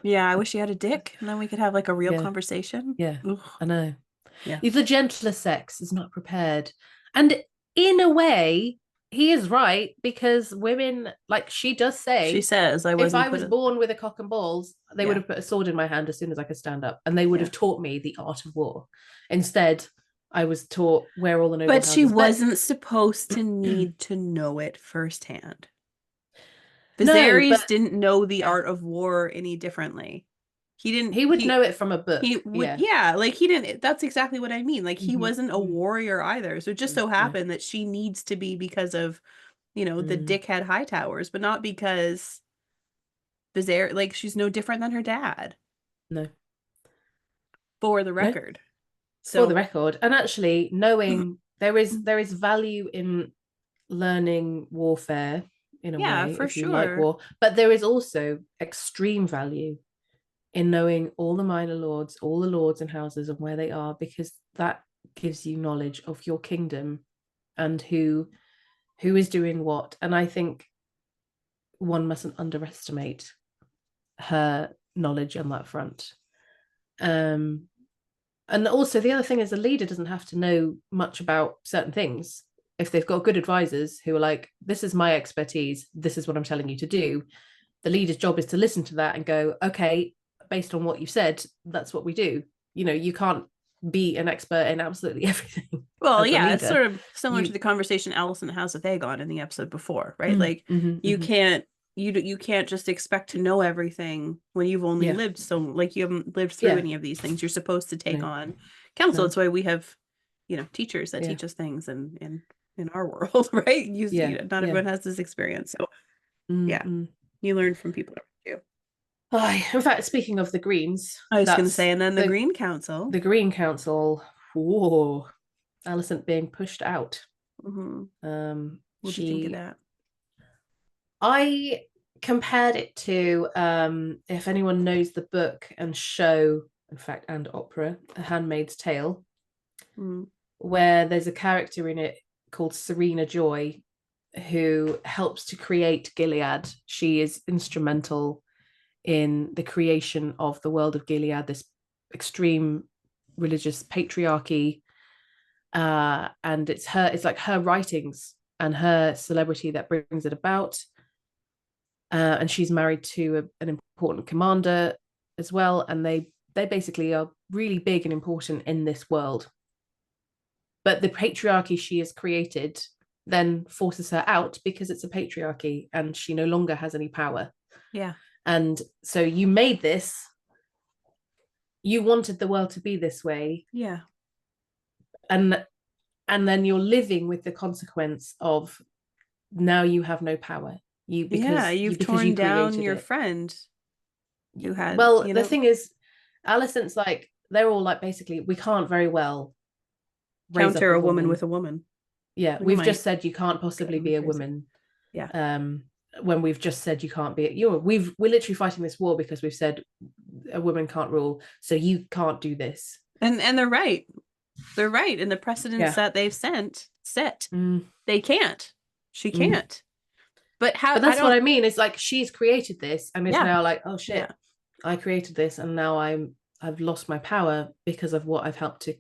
Yeah, I wish he had a dick, and then we could have like a real conversation. Yeah. Ugh. I know. Yeah. The gentler sex is not prepared. And in a way, he is right, because women, like she does say, she says, if I was born with a cock and balls, they would have put a sword in my hand as soon as I could stand up, and they would have taught me the art of war. Instead, I was taught where all the noble houses. But she wasn't supposed to need to know it firsthand. Viserys didn't know the art of war any differently. He would know it from a book. He didn't. That's exactly what I mean. Like, he wasn't a warrior either. So it just so happened that she needs to be because of, the dickhead Hightowers, but not because Viserys, like, she's no different than her dad. No. For the record. for the record. And actually knowing there is value in learning warfare in a way, for if you sure. like war, but there is also extreme value in knowing all the minor lords, all the lords and houses and where they are, because that gives you knowledge of your kingdom and who is doing what. And I think one mustn't underestimate her knowledge on that front. And also the other thing is the leader doesn't have to know much about certain things. If they've got good advisors who are like, this is my expertise, this is what I'm telling you to do, the leader's job is to listen to that and go, okay, based on what you said, that's what we do. You can't be an expert in absolutely everything. Well, yeah, it's sort of similar to the conversation Alicent has with Aegon in the episode before, right? You can't just expect to know everything when you've only lived you haven't lived through any of these things. You're supposed to take on counsel. That's why we have, teachers that teach us things in our world, right? Not everyone has this experience. So you learn from people too. In fact, speaking of the Greens, I was going to say, and then the Green Council. The Green Council, whoa, Alicent being pushed out. What do you think of that? I compared it to, if anyone knows the book and show, in fact, and opera, A Handmaid's Tale, where there's a character in it called Serena Joy, who helps to create Gilead. She is instrumental in the creation of the world of Gilead, this extreme religious patriarchy, and it's like her writings and her celebrity that brings it about. And she's married to an important commander as well, and they basically are really big and important in this world. But the patriarchy she has created then forces her out because it's a patriarchy and she no longer has any power. Yeah. And so you made this, you wanted the world to be this way. Yeah. And then you're living with the consequence of now you have no power. You've torn down your friend who had. The thing is, Alicent's like, they're all like, basically, we can't very well counter a woman with a woman. Yeah, we've just said you can't possibly be a woman. Yeah. When we've just said you can't be, we're literally fighting this war because we've said a woman can't rule, so you can't do this. And they're right. They're right. And the precedents that they've set, they can't. She can't. But that's what I mean. It's like she's created this and it's now like, oh shit, I created this and now I've lost my power because of what I've helped to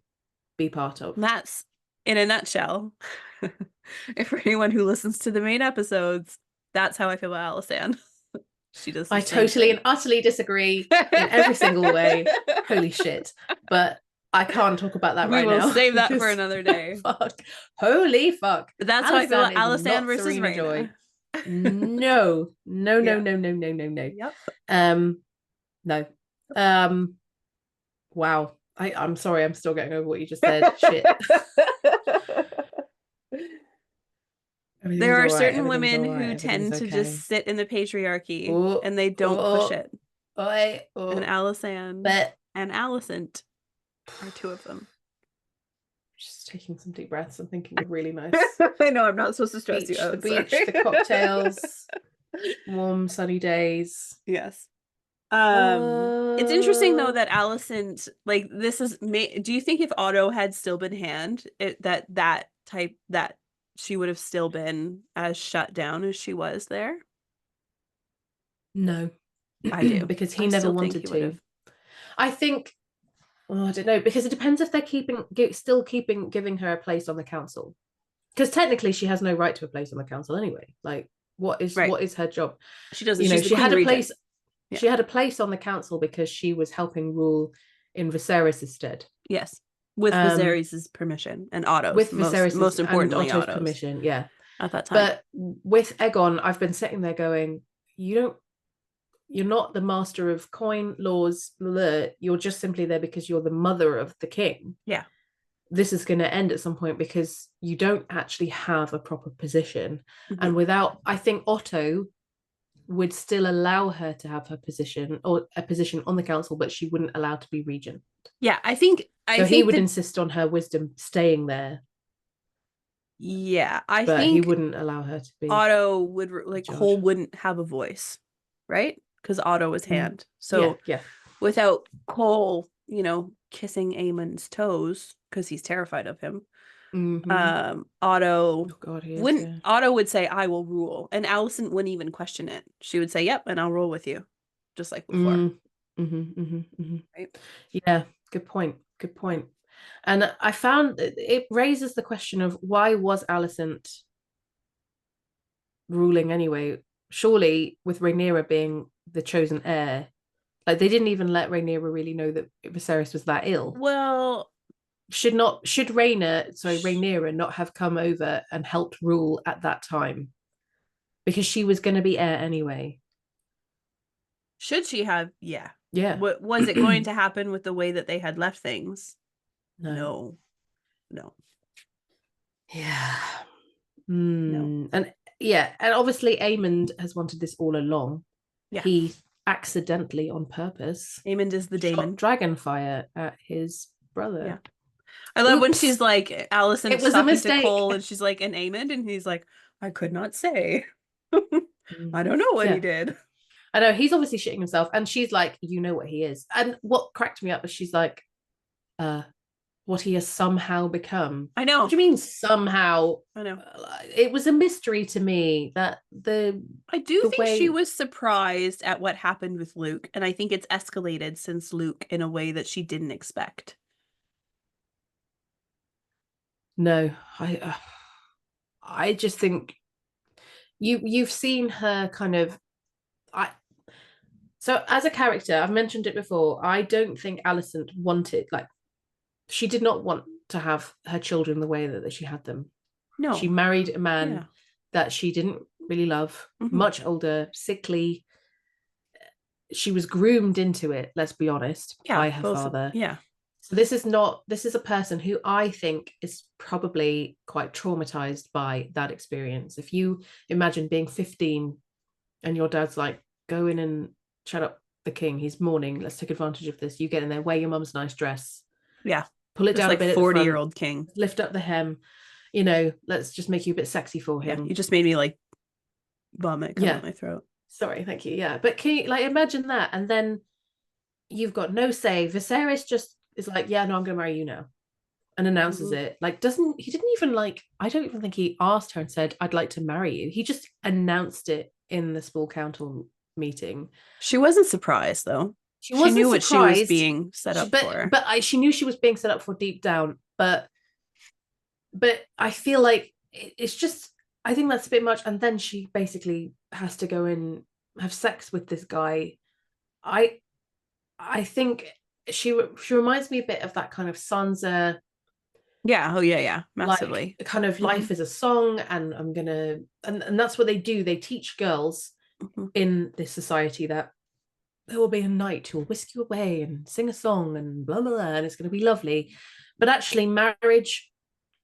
be part of. That's in a nutshell. If for anyone who listens to the main episodes, that's how I feel about Alicent. She does. I totally and utterly disagree in every single way. Holy shit. But I can't talk about that right now. We will save that for another day. Fuck. Holy fuck. But that's how I feel about Alicent versus Rhaena. Joy. No. Yep. No. Wow. I'm sorry, I'm still getting over what you just said. Shit. There are certain women who tend to just sit in the patriarchy and they don't push it. And Alicent and Alicent are two of them. Just taking some deep breaths and thinking of really nice. I know, I'm not supposed to stress you out. The beach, the cocktails, warm, sunny days. Yes. It's interesting though that Alicent, like, this is. Do you think if Otto had still been that she would have still been as shut down as she was there? No, I do, because he never wanted to. I think. I don't know, because it depends if they're still giving her a place on the council, because technically she has no right to a place on the council anyway. Like, what is her job? She doesn't. She had a place. Yeah. She had a place on the council because she was helping rule in Viserys' stead. Yes, with Viserys' permission and Otto's. With Viserys' most importantly, Otto's permission. Yeah, at that time. But with Aegon, I've been sitting there going, you're not the master of coin laws, blah, you're just simply there because you're the mother of the king. Yeah. This is going to end at some point because you don't actually have a proper position. And I think Otto would still allow her to have her position or a position on the council, but she wouldn't allow to be regent. Yeah, I think So he would insist on her wisdom staying there. Yeah, I but think he wouldn't allow her to be. Otto would like Cole wouldn't have a voice, right? Because Otto was hand. So yeah. Without Cole, you know, kissing Aemon's toes because he's terrified of him. Otto Otto would say, "I will rule," and Alicent wouldn't even question it. She would say, "Yep, and I'll rule with you," just like before. Right? Yeah, good point. Good point. And I found it raises the question of why was Alicent ruling anyway? Surely, with Rhaenyra being the chosen heir, like they didn't even let Rhaenyra really know that Viserys was that ill. Well, should Rhaenyra not have come over and helped rule at that time? Because she was going to be heir anyway. Should she have? Yeah. Yeah. Was it going to happen with the way that they had left things? No. Yeah. No. And yeah, and obviously Aemond has wanted this all along. Yeah. He accidentally, on purpose, Aemond is the Daemon, dragonfire at his brother. Yeah. I love when she's like, Alicent it was a mistake. To Cole, and she's like, an Aemond, and he's like, I could not say. I don't know what he did. I know, he's obviously shitting himself, and she's like, you know what he is. And what cracked me up was she's like, what he has somehow become. I know. What do you mean somehow? I know. It was a mystery to me that I do think she was surprised at what happened with Luke, and I think it's escalated since Luke in a way that she didn't expect. No, I just think you've seen her kind of so as a character, I've mentioned it before, I don't think Alicent wanted, like, she did not want to have her children the way that she had them. No. She married a man that she didn't really love, much older, sickly. She was groomed into it, let's be honest, by her father. Yeah. So this is a person who I think is probably quite traumatized by that experience. If you imagine being 15 and your dad's like, go in and shut up the king, he's mourning, let's take advantage of this. You get in there, wear your mum's nice dress. Yeah. Pull it down like a bit. 40-year-old king. Lift up the hem. You know, let's just make you a bit sexy for him. Yeah, you just made me like vomit come out my throat. Sorry, thank you. Yeah. But can you like imagine that? And then you've got no say. Viserys just is like, yeah, no, I'm gonna marry you now. And announces it. Like, he didn't even like, I don't even think he asked her and said, I'd like to marry you. He just announced it in the small council meeting. She wasn't surprised though. She knew what she was being set up for. But she knew she was being set up for deep down. But I feel like it's just, I think that's a bit much. And then she basically has to go and have sex with this guy. I think she reminds me a bit of that kind of Sansa. Yeah. Oh yeah. Massively. Like, kind of life is a song, and I'm gonna, and that's what they do. They teach girls in this society that there will be a knight who will whisk you away and sing a song and blah blah blah, and it's going to be lovely. But actually, marriage,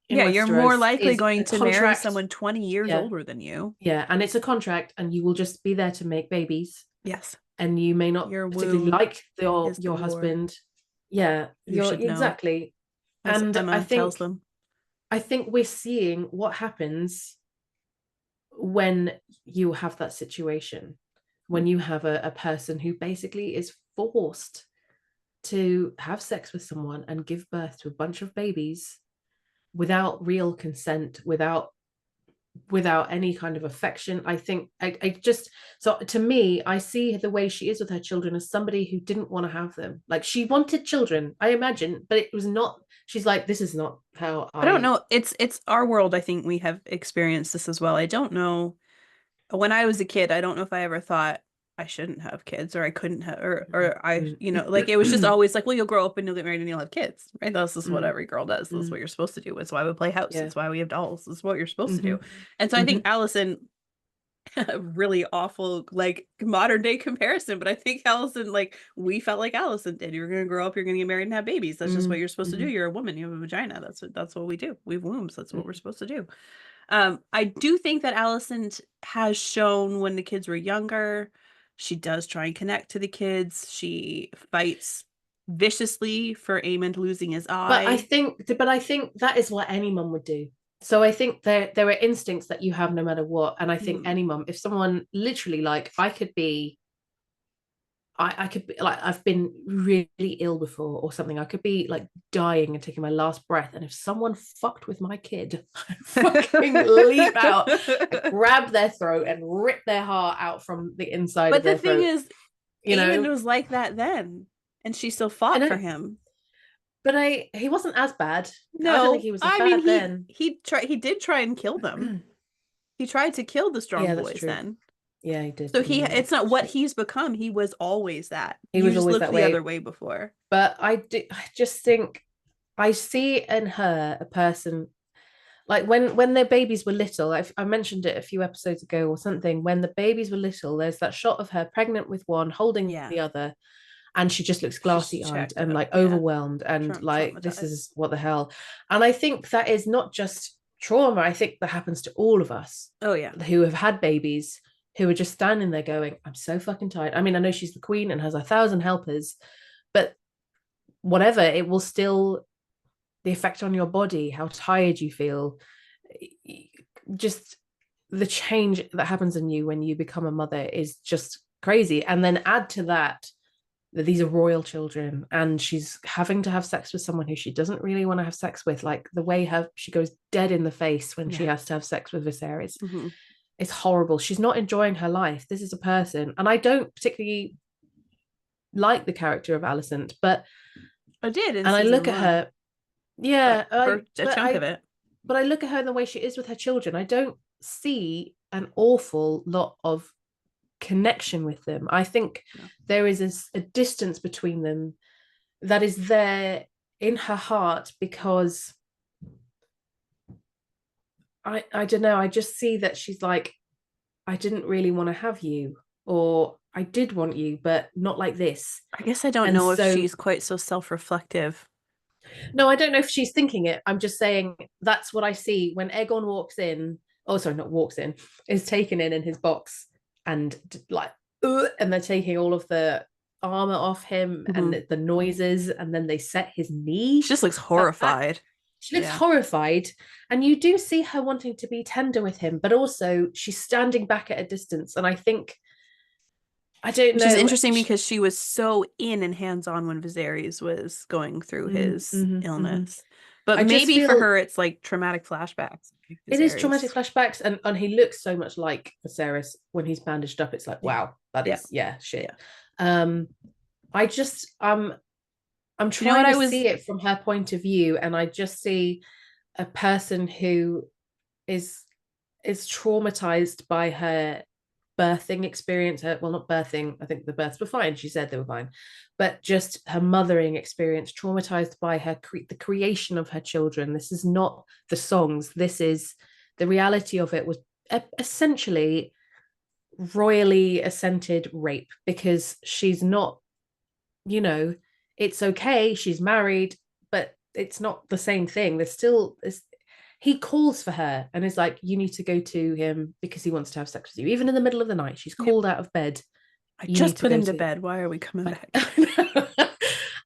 you're more likely going to marry someone 20 years older than you. Yeah, and it's a contract, and you will just be there to make babies. Yes, and you may not particularly like your husband. Yeah, exactly. And Emma tells them. I think we're seeing what happens when you have that situation, when you have a person who basically is forced to have sex with someone and give birth to a bunch of babies without real consent, without any kind of affection. I think I just, so to me, I see the way she is with her children as somebody who didn't want to have them. Like, she wanted children, I imagine, but it was not, she's like, this is not how I don't know. It's our world. I think we have experienced this as well. I don't know. When I was a kid, I don't know if I ever thought I shouldn't have kids, or I couldn't have, or I, you know, like, it was just always like, well, you'll grow up and you'll get married and you'll have kids, right? That's just what every girl does. That's what you're supposed to do. It's why we play house. It's why we have dolls. It's what you're supposed to do. And so I think Alicent, really awful, like, modern day comparison, but I think Alicent, like, we felt like Alicent did. You're going to grow up, you're going to get married and have babies. That's just what you're supposed to do. You're a woman. You have a vagina. That's what we do. We have wombs. That's what we're supposed to do. I do think that Alicent has shown when the kids were younger, she does try and connect to the kids. She fights viciously for Aemond losing his eye. But I think that is what any mum would do. So I think there are instincts that you have no matter what. And I think any mum, if someone literally, like, I could be like, I've been really ill before or something, I could be like dying and taking my last breath, and if someone fucked with my kid, I fucking leap out, grab their throat and rip their heart out from the inside of their throat. But the thing is, Aemond was like that then, and she still fought for him. But he wasn't as bad. No, I don't think he was as bad then. He did try and kill them. He tried to kill the strong boys then. Yeah, he did. So it's not what he's become. He was always that. He was always that way. The other way before. But I just think I see in her a person, like when their babies were little. I mentioned it a few episodes ago or something. When the babies were little, there's that shot of her pregnant with one, holding the other, and she just looks glassy-eyed and like overwhelmed and like, this is what the hell. And I think that is not just trauma. I think that happens to all of us. Oh yeah, who have had babies, who are just standing there going, I'm so fucking tired. I mean, I know she's the queen and has 1,000 helpers, but whatever, it will still, the effect on your body, how tired you feel, just the change that happens in you when you become a mother is just crazy. And then add to that these are royal children, and she's having to have sex with someone who she doesn't really want to have sex with, like the way she goes dead in the face when she has to have sex with Viserys. It's horrible. She's not enjoying her life. This is a person, and I don't particularly like the character of Alicent, but I did, and I look at her, for a chunk of it. But I look at her in the way she is with her children. I don't see an awful lot of connection with them. I think there is a distance between them that is there in her heart, because I don't know, I just see that she's like, I didn't really want to have you, or I did want you, but not like this. I guess I don't know if she's quite so self-reflective. No, I don't know if she's thinking it. I'm just saying that's what I see when Aegon walks in. Oh, sorry, not walks in, is taken in his box, and like, and they're taking all of the armor off him and the noises, and then they set his knee. She just looks horrified. She looks horrified, and you do see her wanting to be tender with him, but also she's standing back at a distance. And I think, I don't know. Which is interesting because she was so in and hands-on when Viserys was going through his illness. But maybe for her, it's like traumatic flashbacks. It is traumatic flashbacks, and he looks so much like Viserys when he's bandaged up. It's like, wow, that is shit. I just I'm trying to see it from her point of view, and I just see a person who is traumatized by her birthing experience. Well, not birthing, I think the births were fine, she said they were fine, but just her mothering experience, traumatized by her the creation of her children. This is not the songs, this is the reality of it. Was essentially royally assented rape, because she's not, it's okay, she's married, but it's not the same thing. There's still he calls for her and is like, you need to go to him because he wants to have sex with you, even in the middle of the night. She's called out of bed. I just put him to bed. Why are we coming back?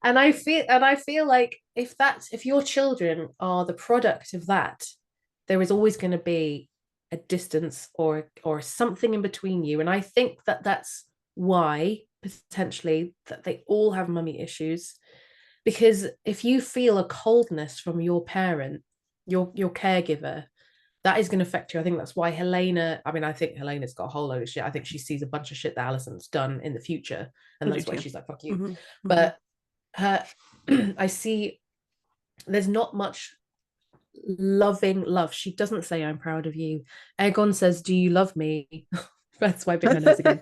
and I feel like if your children are the product of that, there is always going to be a distance or something in between you. And I think that that's why potentially that they all have mummy issues, because if you feel a coldness from your parent, your caregiver, that is going to affect you. I think that's why I think Helena's got a whole load of shit. I think she sees a bunch of shit that Alicent's done in the future, and that's why she's like, fuck you. But her I see there's not much loving love. She doesn't say, I'm proud of you. Aegon says, do you love me? That's wiping her nose again.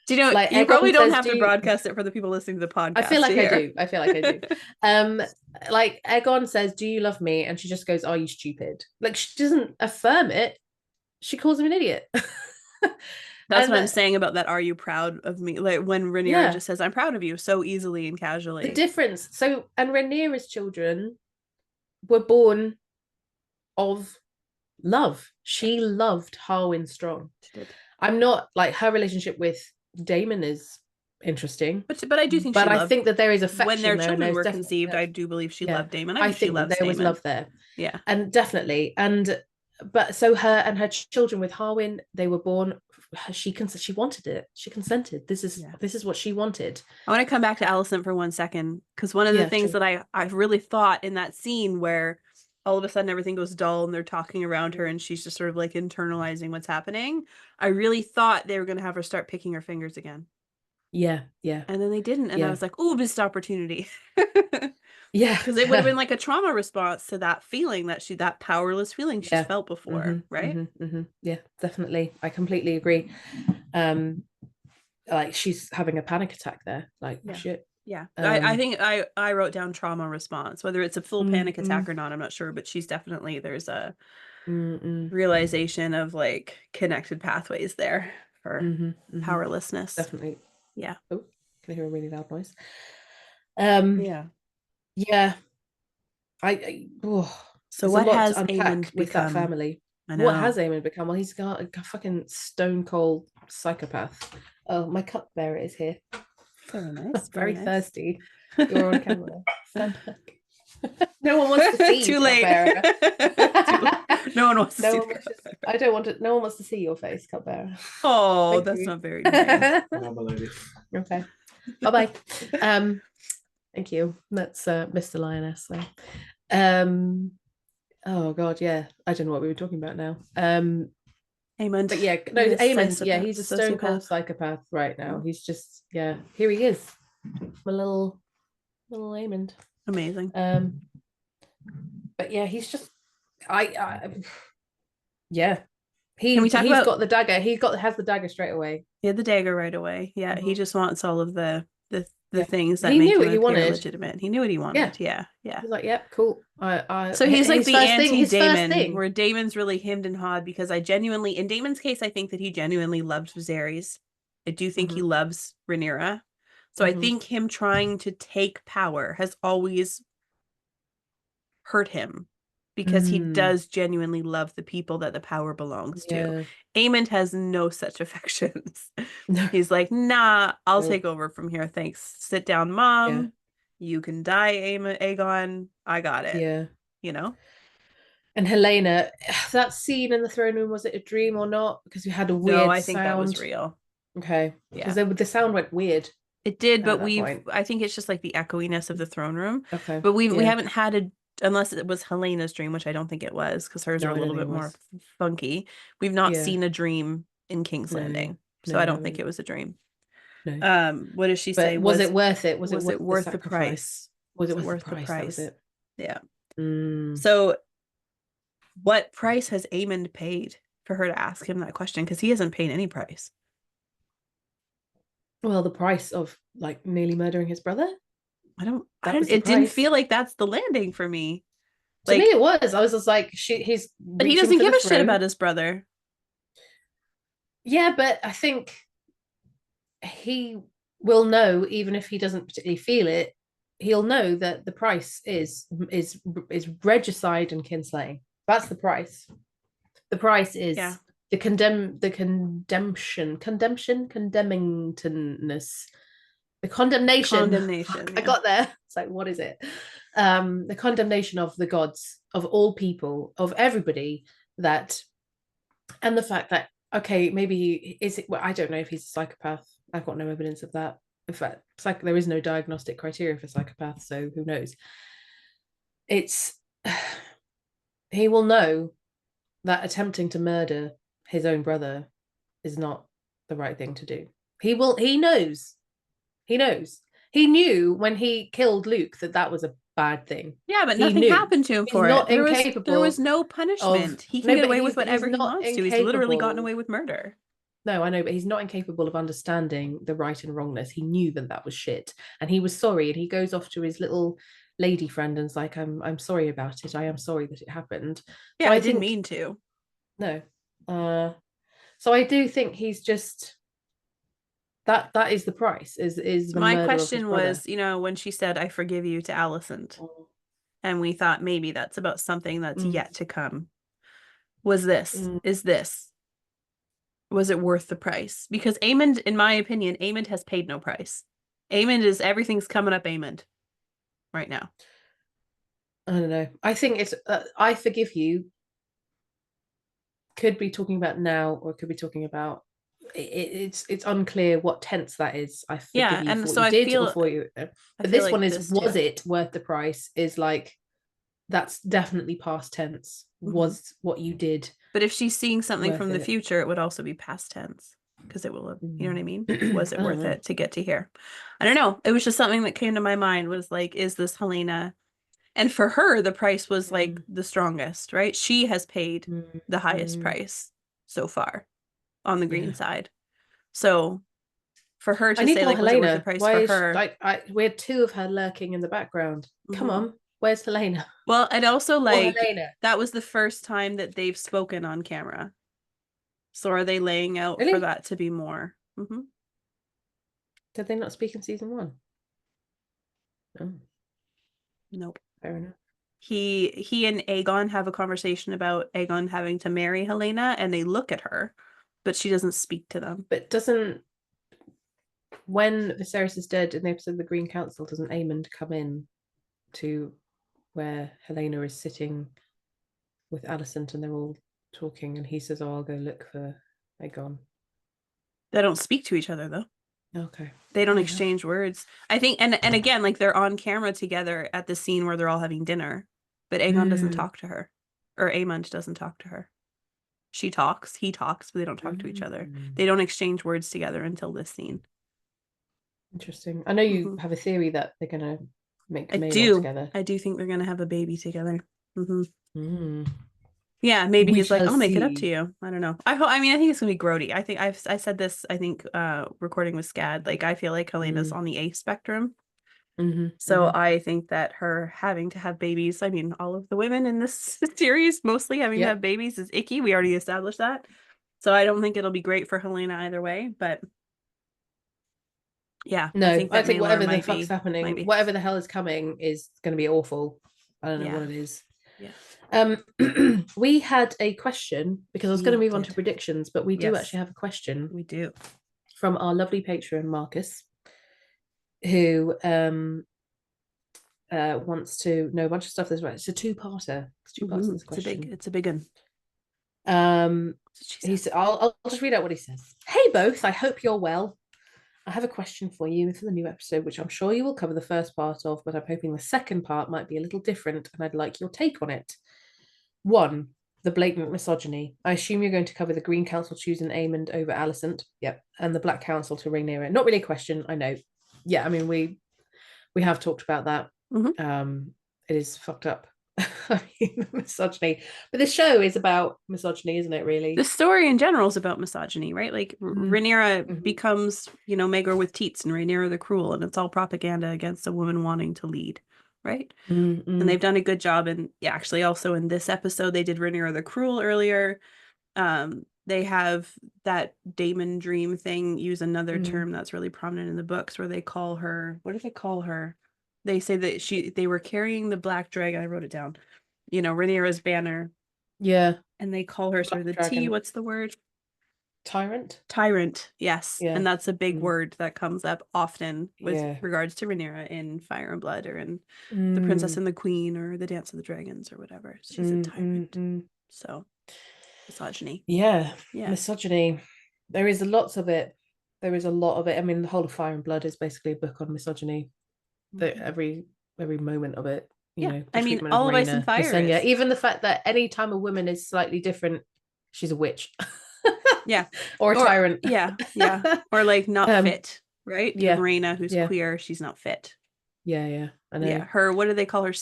Do you know, like, you probably don't have to broadcast it for the people listening to the podcast. I feel like I do. Like Aegon says, do you love me? And she just goes, are you stupid? Like, she doesn't affirm it. She calls him an idiot. That's what I'm saying about that. Are you proud of me? Like when Rhaenyra just says, I'm proud of you, so easily and casually. The difference. So, and Rhaenyra's children were born of love. She loved Harwin strong. She did. I'm not, like, her relationship with Daemon is interesting. But I do think I think that there is affection when their there, children were conceived. I do believe she loved Daemon. I think there was love there. Yeah. And definitely. And but so her children with Harwin, they were born, she wanted it. She consented. This is what she wanted. I want to come back to Alicent for 1 second, because one of the things that I really thought in that scene where all of a sudden everything goes dull and they're talking around her and she's just sort of like internalizing what's happening, I really thought they were going to have her start picking her fingers again. Yeah. And then they didn't, and I was like, oh, missed opportunity. Yeah, because it would have been like a trauma response to that feeling, that powerless feeling she's felt before, right? Yeah, definitely. I completely agree. Like she's having a panic attack there. Like shit. Yeah, I think I wrote down trauma response. Whether it's a full panic attack or not, I'm not sure, but she's definitely, there's a realization of like connected pathways there for powerlessness. Definitely. Yeah. Oh, can I hear a really loud noise? Yeah. So what has Aemond with become? That family? I know. What has Aemond become? Well, he's got a fucking stone cold psychopath. Oh, my cupbearer is here. Very nice. Very thirsty. You're on camera. Stand back. No one wants to see you. Too late. No one wants to see. I don't want to. No one wants to see your face, cupbearer. Oh, that's not very nice. Okay. Bye bye. Thank you. That's Mr. Lioness. So. Oh God, yeah. I don't know what we were talking about now. Aemond. But yeah, no, Aemond, yeah, he's a stone cold psychopath right now. He's just, yeah, here he is. My little Aemond. Amazing. But yeah, he's just yeah. He's got the dagger. Has the dagger straight away. He had the dagger right away. Yeah, he just wants all of the things that make him appear legitimate. He knew what he wanted. Yeah. He's like, yep, cool. So he's like the anti-Daemon, where Daemon's really hemmed and hawed, because in Daemon's case, I think that he genuinely loved Viserys. I do think he loves Rhaenyra. So I think him trying to take power has always hurt him, because he does genuinely love the people that the power belongs to. Aemond has no such affections. He's like, nah, I'll take over from here. Thanks. Sit down, Mom. Yeah. You can die, Aegon. I got it. Yeah. You know? And Helena, that scene in the throne room, was it a dream or not? Because we had a weird sound. No, I think that was real. Okay. Because the sound went weird. It did, but I think it's just like the echoiness of the throne room. Okay. But we haven't had unless it was Helena's dream, which I don't think it was, because hers are a little bit more funky. We've not seen a dream in King's Landing. So I don't think it was a dream. No. What does she say? Was it worth it? Was it worth the price? Was it worth the price? Yeah. So what price has Aemond paid for her to ask him that question? Because he hasn't paid any price. Well, the price of like nearly murdering his brother. It didn't feel like that's the landing for me. To me, it was. I was just like, but he doesn't give a shit about his brother. Yeah, but I think he will know, even if he doesn't particularly feel it, he'll know that the price is regicide and kinslaying. That's the price. The price is the condemnation. I got there. It's like, what is it? The condemnation of the gods, of all people, of everybody, that, and the fact that, okay, maybe I don't know if he's a psychopath. I've got no evidence of that. In fact, there is no diagnostic criteria for psychopaths, so who knows? He will know that attempting to murder his own brother is not the right thing to do. He knows. He knew when he killed Luke that was a bad thing. Yeah, but nothing happened to him for it. There was no punishment. He can get away with whatever he wants to. He's literally gotten away with murder. No, I know, but he's not incapable of understanding the right and wrongness. He knew that was shit, and he was sorry. And he goes off to his little lady friend and's like, I'm sorry about it. I am sorry that it happened. Yeah, I didn't mean to. No. So I do think he's just that is the price. Is the my question was, when she said I forgive you to Alicent, and we thought maybe that's about something that's yet to come. Is this Was it worth the price? Because Aemond, in my opinion, Aemond has paid no price. Aemond is, everything's coming up Aemond right now. I don't know. I think it's I forgive you could be talking about now, or could be talking about it's unclear what tense that is. I forgive you for what you did or for you. But this one is, was it worth the price? Is like, that's definitely past tense. Was what you did. But if she's seeing something from the future, it would also be past tense, because it will have, you know what I mean? Was it worth it to get to here? I don't know. It was just something that came to my mind, was like, is this Helaena? And for her, the price was like the strongest, right? She has paid the highest price so far on the green side. So for her to say, like, was it worth the price for her? Like, we had two of her lurking in the background. Come on, where's Helaena? Well, and also, like, that was the first time that they've spoken on camera. So are they laying out for that to be more? Did they not speak in season 1? Oh. Nope. Fair enough. He and Aegon have a conversation about Aegon having to marry Helaena, and they look at her, but she doesn't speak to them. But when Viserys is dead in the episode of the Green Council, doesn't Aemond come in to where Helaena is sitting with Alicent and they're all talking, and he says, "Oh, I'll go look for Aegon." They don't speak to each other, though. Okay. They don't exchange words. I think, and again, like, they're on camera together at the scene where they're all having dinner, but Aegon doesn't talk to her, or Aemond doesn't talk to her. She talks, he talks, but they don't talk to each other. They don't exchange words together until this scene. Interesting. I know you have a theory that they're gonna make Maelor together. I do think they're gonna have a baby together. Yeah, maybe he's like, I'll make it up to you. I don't know. I think it's gonna be grody. I think I said this, I think, recording with Scad, like, I feel like Helena's on the A spectrum. So I think that her having to have babies, I mean, all of the women in this series mostly having to have babies is icky. We already established that. So I don't think it'll be great for Helaena either way, but yeah. No, I think whatever the fuck's happening, whatever the hell is coming is going to be awful. I don't know what it is. Yeah. We had a question, because I was going to move on to predictions, but we do actually have a question. We do. From our lovely patron, Marcus, who wants to know a bunch of stuff. That's right. It's a two-parter. It's two parts of this question. It's a big one. He said, I'll just read out what he says. Hey both, I hope you're well. I have a question for you for the new episode, which I'm sure you will cover the first part of, but I'm hoping the second part might be a little different, and I'd like your take on it. 1, the blatant misogyny. I assume you're going to cover the Green Council choosing Aemond over Alicent. Yep. And the Black Council to Rhaenyra. Not really a question, I know. Yeah, I mean, we have talked about that. It is fucked up. I mean, misogyny. But the show is about misogyny, isn't it, really? The story in general is about misogyny, right? Like, Rhaenyra becomes, Maegor with teats and Rhaenyra the Cruel, and it's all propaganda against a woman wanting to lead, right? And they've done a good job. And actually also in this episode, they did Rhaenyra the Cruel earlier. They have that Daemon dream thing, use another term that's really prominent in the books, where they call her, what do they call her? They say that they were carrying the black dragon. I wrote it down. Rhaenyra's banner. Yeah. And they call her sort of the dragon. T, what's the word? Tyrant? Tyrant, yes. Yeah. And that's a big word that comes up often with regards to Rhaenyra in Fire and Blood, or in The Princess and the Queen, or The Dance of the Dragons, or whatever. She's a tyrant. So, misogyny. Yeah, misogyny. There is lots of it. There is a lot of it. I mean, the whole of Fire and Blood is basically a book on misogyny. Every moment of it, you know. I mean, all of Ice and Fire. Even the fact that any time a woman is slightly different, she's a witch. Or a tyrant. Or like not fit, right? Yeah. Rhaena, who's queer, she's not fit. I know. Yeah, her, what do they call her?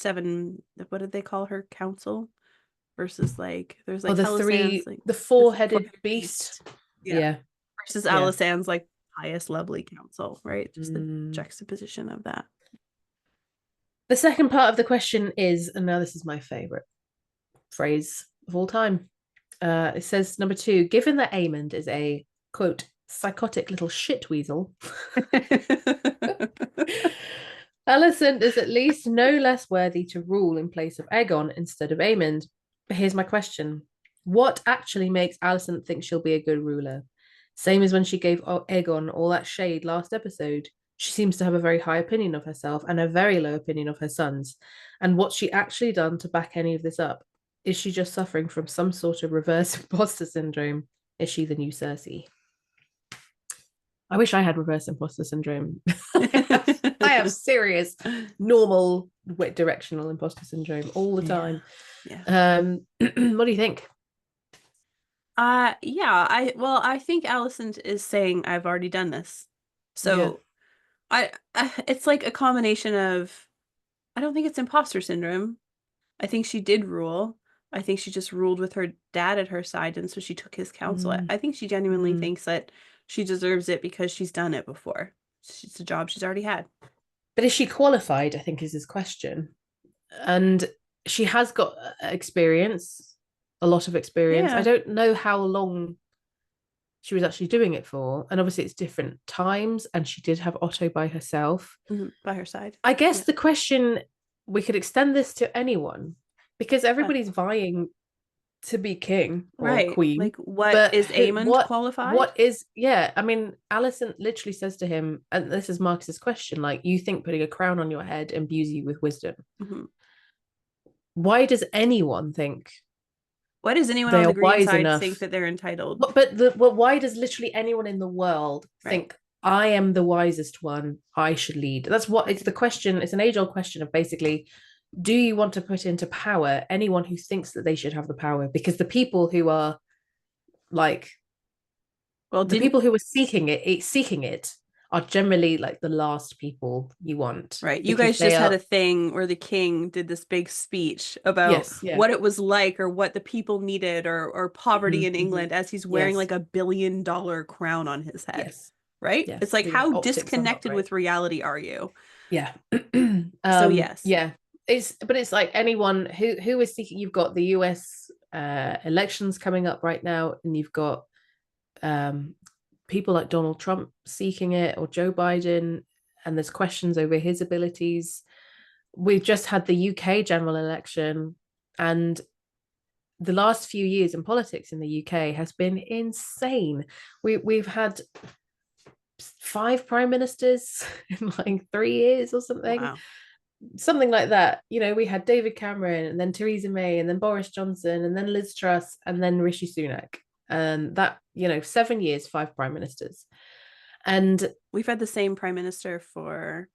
What did they call her? Council versus, like, there's like the four-headed beast. Yeah. Versus Alicent's like highest lovely council, right? Just the juxtaposition of that. The second part of the question is, and now this is my favorite phrase of all time. It says, number 2, given that Aemond is a, quote, psychotic little shitweasel, Alicent is at least no less worthy to rule in place of Aegon instead of Aemond. But here's my question. What actually makes Alicent think she'll be a good ruler? Same as when she gave Aegon all that shade last episode. She seems to have a very high opinion of herself and a very low opinion of her sons. And what's she actually done to back any of this up? Is she just suffering from some sort of reverse imposter syndrome? Is she the new Cersei? I wish I had reverse imposter syndrome. I have serious, normal, directional imposter syndrome all the time. Yeah. What do you think? Yeah, I think Alicent is saying I've already done this. So I it's like a combination of, I don't think it's imposter syndrome. I think she did rule. I think she just ruled with her dad at her side, and so she took his counsel. I think she genuinely thinks that she deserves it because she's done it before. It's a job she's already had. But is she qualified, I think, is his question. And she has got experience, a lot of experience. Yeah. I don't know how long she was actually doing it for. And obviously it's different times, and she did have Otto by herself. By her side. I guess the question, we could extend this to anyone, because everybody's vying to be king or queen. Like, what is Aemond qualified? What is, yeah, I mean, Alicent literally says to him, and this is Marcus's question, like, you think putting a crown on your head imbues you with wisdom. Why does anyone think, why does anyone on the green side think that they're entitled? But why does literally anyone in the world think, I am the wisest one, I should lead? That's what it's the question. It's an age-old question of basically, do you want to put into power anyone who thinks that they should have the power? Because the people who are like, well, the people who are seeking it are generally like the last people you want. Right. You guys just had a thing where the king did this big speech about what it was like, or what the people needed, or poverty in England, as he's wearing like $1 billion crown on his head. Right? It's like, how disconnected with reality are you? Yeah. So yes. Yeah. It's like anyone who is seeking, you've got the US elections coming up right now, and you've got people like Donald Trump seeking it, or Joe Biden, and there's questions over his abilities. We've just had the UK general election, and the last few years in politics in the UK has been insane. We've had 5 prime ministers in like 3 years or something. Wow. Something like that. You know, we had David Cameron, and then Theresa May, and then Boris Johnson, and then Liz Truss, and then Rishi Sunak. And that, 7 years, 5 prime ministers. And we've had the same prime minister for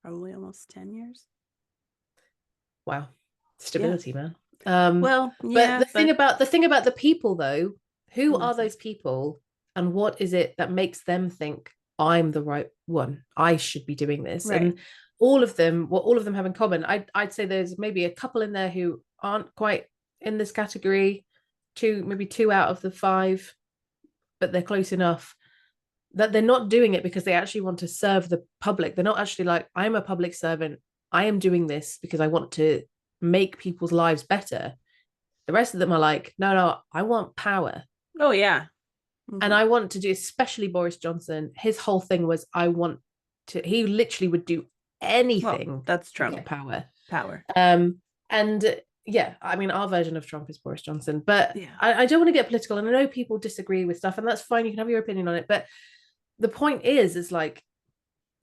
probably almost 10 years. Wow. Stability, man. Well, yeah. But the thing about the people, though, who are those people, and what is it that makes them think, I'm the right one, I should be doing this? And all of them have in common, I'd say there's maybe a couple in there who aren't quite in this category, maybe 2 out of the 5, but they're close enough that they're not doing it because they actually want to serve the public. They're not actually like, I'm a public servant, I am doing this because I want to make people's lives better. The rest of them are like, no, I want power. Oh yeah. And I want to do, especially Boris Johnson, his whole thing was, he literally would do anything. Well, that's Trump. To get power. And yeah, I mean, our version of Trump is Boris Johnson, but I don't want to get political, and I know people disagree with stuff, and that's fine, you can have your opinion on it, but the point is like,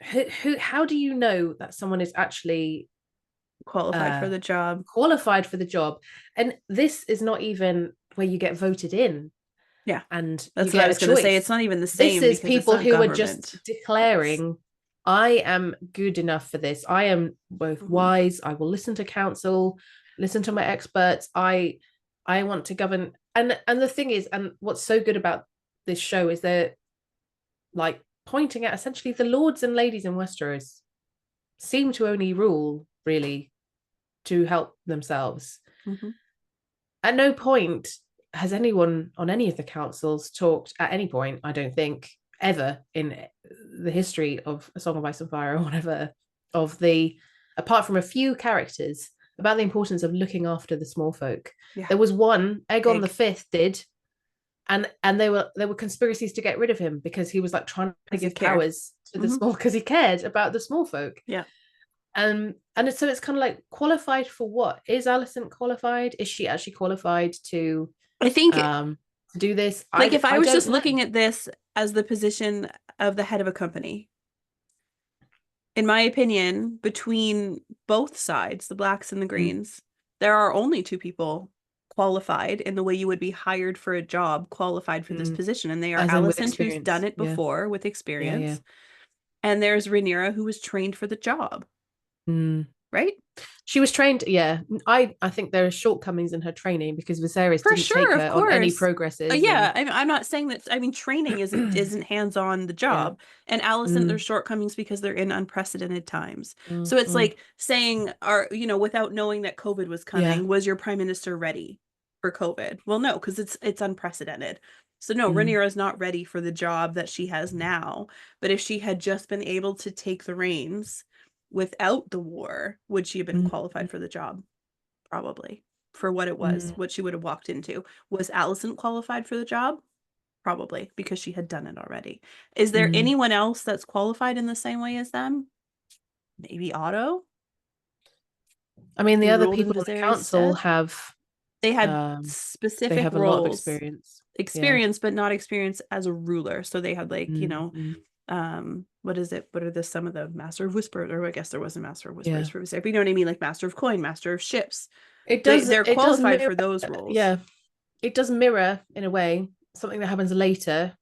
how do you know that someone is actually qualified for the job? And this is not even where you get voted in. Yeah. And that's what I was going to say. It's not even the same. This is people who are just declaring, I am good enough for this. I am both wise. I will listen to counsel, listen to my experts. I want to govern. And the thing is, and what's so good about this show is they're like pointing at essentially the lords and ladies in Westeros seem to only rule really to help themselves. At no point has anyone on any of the councils talked at any point, I don't think, ever in the history of A Song of Ice and Fire or whatever, apart from a few characters, about the importance of looking after the small folk. There was one, Aegon the Fifth did, and there were conspiracies to get rid of him because he was like trying to give powers to the small, because he cared about the small folk. And so it's kind of like, qualified for what? Is Alicent qualified? Is she actually qualified to, I think, to to do this. Like if I was just looking at this as the position of the head of a company, in my opinion, between both sides, the blacks and the greens, there are only two people qualified in the way you would be hired for a job, qualified for this position. And they are Alicent, who's done it before with experience. And there's Rhaenyra, who was trained for the job. Right? She was trained, I think there are shortcomings in her training because Viserys didn't take her on any progresses. I'm not saying that. I mean, training isn't hands-on the job, and Alicent, there's shortcomings because they're in unprecedented times. So it's like saying, without knowing that COVID was coming, was your prime minister ready for COVID? Well, no, because it's unprecedented. So no, Rhaenyra is not ready for the job that she has now. But if she had just been able to take the reins without the war, would she have been qualified for the job? Probably, for what it was, what she would have walked into. Was Alicent qualified for the job? Probably, because she had done it already. Is there anyone else that's qualified in the same way as them? Maybe Otto? I mean, the other people on the council they had specific they have roles, a lot of experience, but not experience as a ruler. So they had what is it? What are some of the Master of Whispers? Or I guess there wasn't Master of Whispers for Viserys, but you know what I mean? Like Master of Coin, Master of Ships. They're qualified for those roles. Yeah. It does mirror, in a way, something that happens later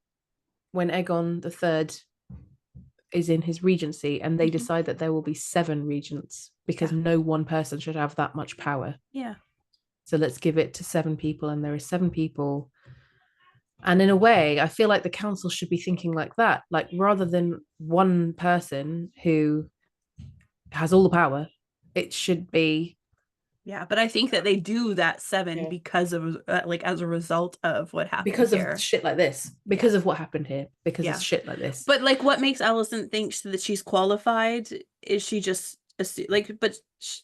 when Aegon III is in his regency and they decide that there will be 7 regents because no one person should have that much power. Yeah. So let's give it to 7 people, and there are 7 people. And in a way, I feel like the council should be thinking like that, like rather than one person who has all the power, it should be. Yeah, but I think that they do that 7 because of as a result of what happened because here. Of shit like this, because of what happened here, because of shit like this. But like, what makes Alicent think that she's qualified? Is she just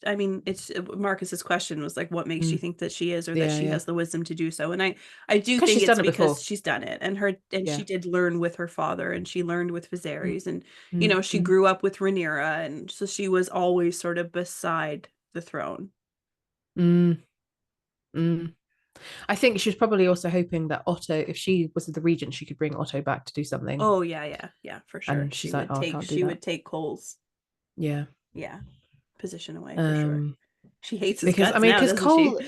I mean, it's Marcus's question was like, what makes you think that she is, or that she has the wisdom to do so? And I do think it's because she's done it, and she did learn with her father, and she learned with Viserys, and she grew up with Rhaenyra, and so she was always sort of beside the throne. I think she was probably also hoping that Otto, if she was the regent, she could bring Otto back to do something. Oh yeah, for sure. And she's she would take Cole's position away for sure. She hates his guts because Cole,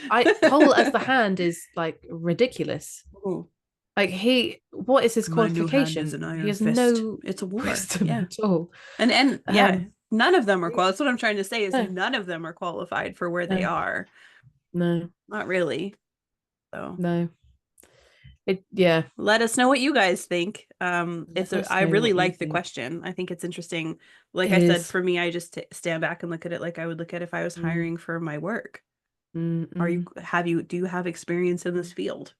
Cole as the hand is like ridiculous. Ooh. Like what is his qualification? He has no. It's a war. At all. And none of them are qualified. That's what I'm trying to say is none of them are qualified for where they are. No, not really. So no. Let us know what you guys think. I really like the question. I think it's interesting. Like I said, for me, I just stand back and look at it like I would look at if I was hiring for my work. Do you have experience in this field?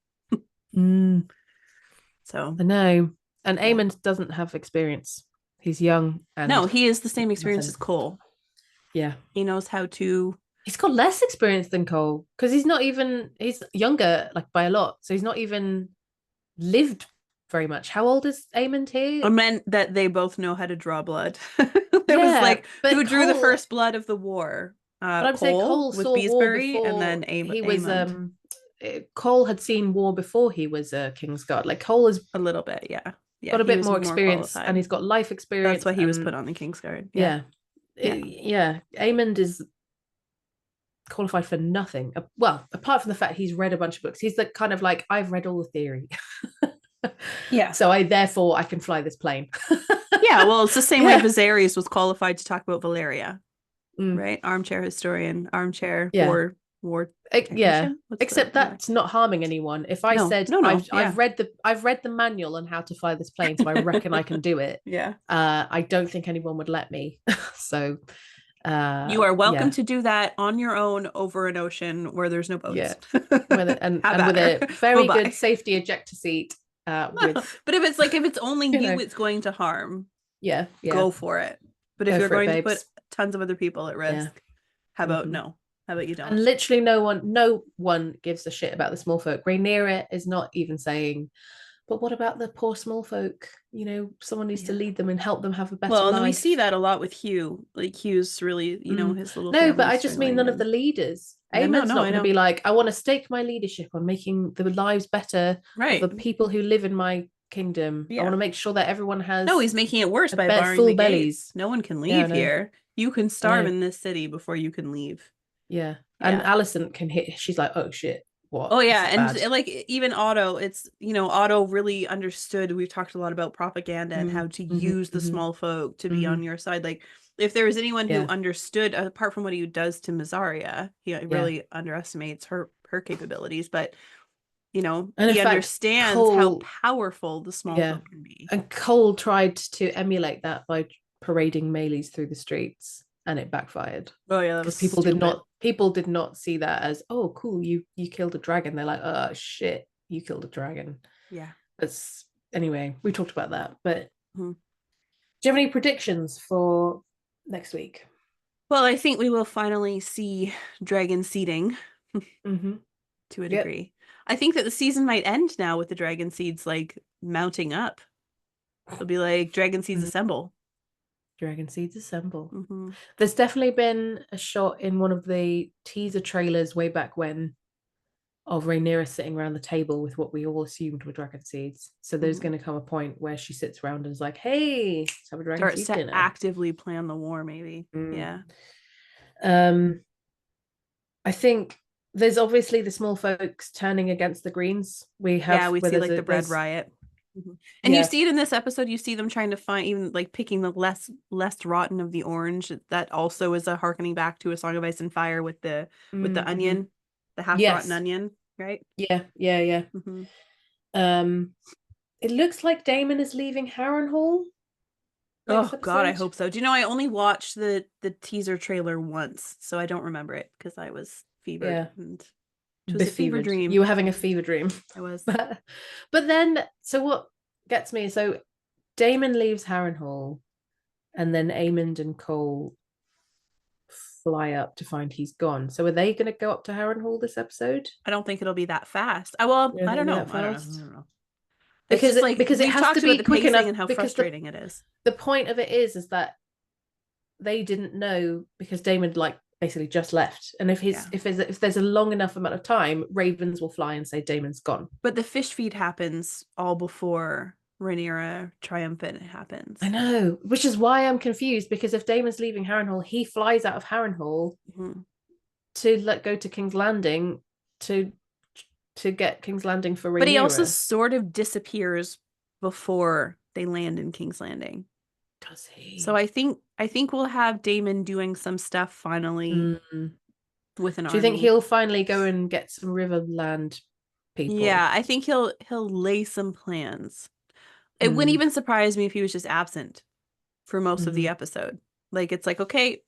So I know. And Aemond doesn't have experience. He's young. No, he is the same experience as Cole. Yeah. He knows how to. He's got less experience than Cole because he's younger, like by a lot. So he's not even lived very much. How old is Aemond here? I meant that they both know how to draw blood. It was like, who drew the first blood of the war? But I'm saying Cole with saw Beesbury, war and then Aemond. Cole had seen war before he was a Kingsguard. Like Cole is a little bit, got a bit more experience, and he's got life experience. That's why he was put on the Kingsguard. Aemond is qualified for nothing. Well, apart from the fact he's read a bunch of books, he's the kind of like, I've read all the theory. So I can fly this plane. Well, it's the same way Viserys was qualified to talk about Valeria, right? Armchair historian, armchair war. Except that's not harming anyone. If I said I've read the manual on how to fly this plane, so I reckon I can do it. I don't think anyone would let me. So you are welcome to do that on your own over an ocean where there's no boats. With a very good safety ejector seat. But if it's only you, it's going to harm. Go for it. But if you're going to put tons of other people at risk, how about no? How about you don't? And literally no one gives a shit about the small folk. Rhaenyra is not even saying, But what about the poor small folk? You know, someone needs to lead them and help them have a better life. And we see that a lot with Hugh. Like Hugh's really, you know, his little No, but I just mean none of the leaders. Aemon's not going to be like, I want to stake my leadership on making the lives better of the people who live in my kingdom. I want to make sure that everyone has. No, he's making it worse by barring full the bellies. No one can leave here. You can starve in this city before you can leave. Yeah. And Alicent can hit. She's like, oh shit. What? Oh yeah, and like even Otto, it's, you know, Otto really understood. We've talked a lot about propaganda and how to use the small folk to be on your side. Like if there was anyone who understood, apart from what he does to Mazaria, he really underestimates her capabilities. But you know, and he understands how powerful the small folk can be. And Cole tried to emulate that by parading Maylies through the streets, and it backfired. Oh yeah, because people did not see that as, oh cool, you killed a dragon. They're like, oh shit, you killed a dragon. Yeah. That's anyway, we talked about that. But do you have any predictions for next week? Well, I think we will finally see dragon seeding to a degree. I think that the season might end now with the dragon seeds like mounting up. It'll be like dragon seeds assemble. Dragon seeds assemble. There's definitely been a shot in one of the teaser trailers way back when of Rhaenyra sitting around the table with what we all assumed were dragon seeds. So there's going to come a point where she sits around and is like, hey, let's have a dragon seed dinner. Actively plan the war, maybe. Yeah. I think there's obviously the small folks turning against the greens. We see like the bread riot. And you see it in this episode. You see them trying to find, even like picking the less rotten of the orange. That also is a harkening back to A Song of Ice and Fire with the onion, the half rotten onion, right? Yeah. It looks like Daemon is leaving Harrenhal. Oh God, I hope so. Do you know, I only watched the teaser trailer once, so I don't remember it because I was fevered and it was a fever dream. You were having a fever dream. I was. But then, so what gets me, so Daemon leaves Harrenhal and then Aemond and Cole fly up to find he's gone. So are they going to go up to Harrenhal this episode? I don't think it'll be that fast. I don't know. Because it has to be quick enough and how frustrating it is. The point of it is that they didn't know because Daemon basically just left, and if there's a long enough amount of time, ravens will fly and say Daemon's gone. But the fish feed happens all before Rhaenyra triumphant happens. I know, which is why I'm confused, because if Daemon's leaving Harrenhal, he flies out of Harrenhal to go to King's Landing to get King's Landing for Rhaenyra. But he also sort of disappears before they land in King's Landing. Does he? So I think we'll have Daemon doing some stuff finally with an army. Do you think he'll finally go and get some Riverland people? Yeah, I think he'll lay some plans. It wouldn't even surprise me if he was just absent for most of the episode. Like, it's like, okay,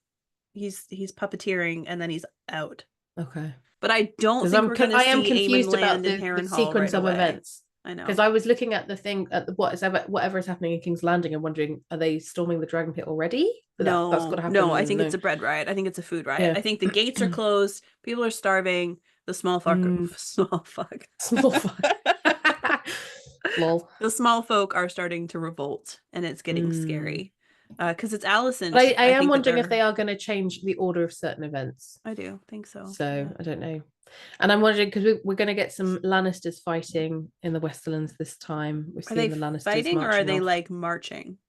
he's puppeteering and then he's out. Okay. But I don't think we're going to see confused Aemon about the sequence of events. I know, because I was looking at the thing at whatever is happening in King's Landing and wondering, are they storming the dragon pit already? No, that's got to happen. No, I think it's a bread riot. I think it's a food riot. I think the gates are closed. People are starving. The small folk. Lol. The small folk are starting to revolt, and it's getting scary. Because it's Alicent. But I am wondering if they are going to change the order of certain events. I do think so. So I don't know. And I'm wondering, because we're going to get some Lannisters fighting in the Westerlands this time. We've seen the Lannisters fighting, or are they like marching?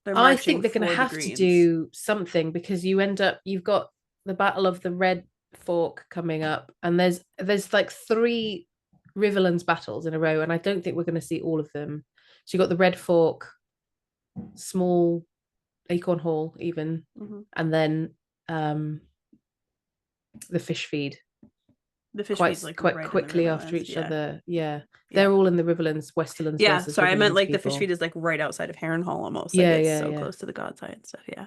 They're marching. I think they're going to have to do something, because you've got the Battle of the Red Fork coming up, and there's like 3 Riverlands battles in a row, and I don't think we're going to see all of them. So you've got the Red Fork, Small Acorn Hall, even, and then the fish feed. The fish feed's like quite quickly after each other. Yeah. They're all in the Riverlands, Westerlands. Yeah, sorry, I meant like the fish feed is like right outside of Harrenhal almost. Like it's so close to the Godside and stuff. Yeah.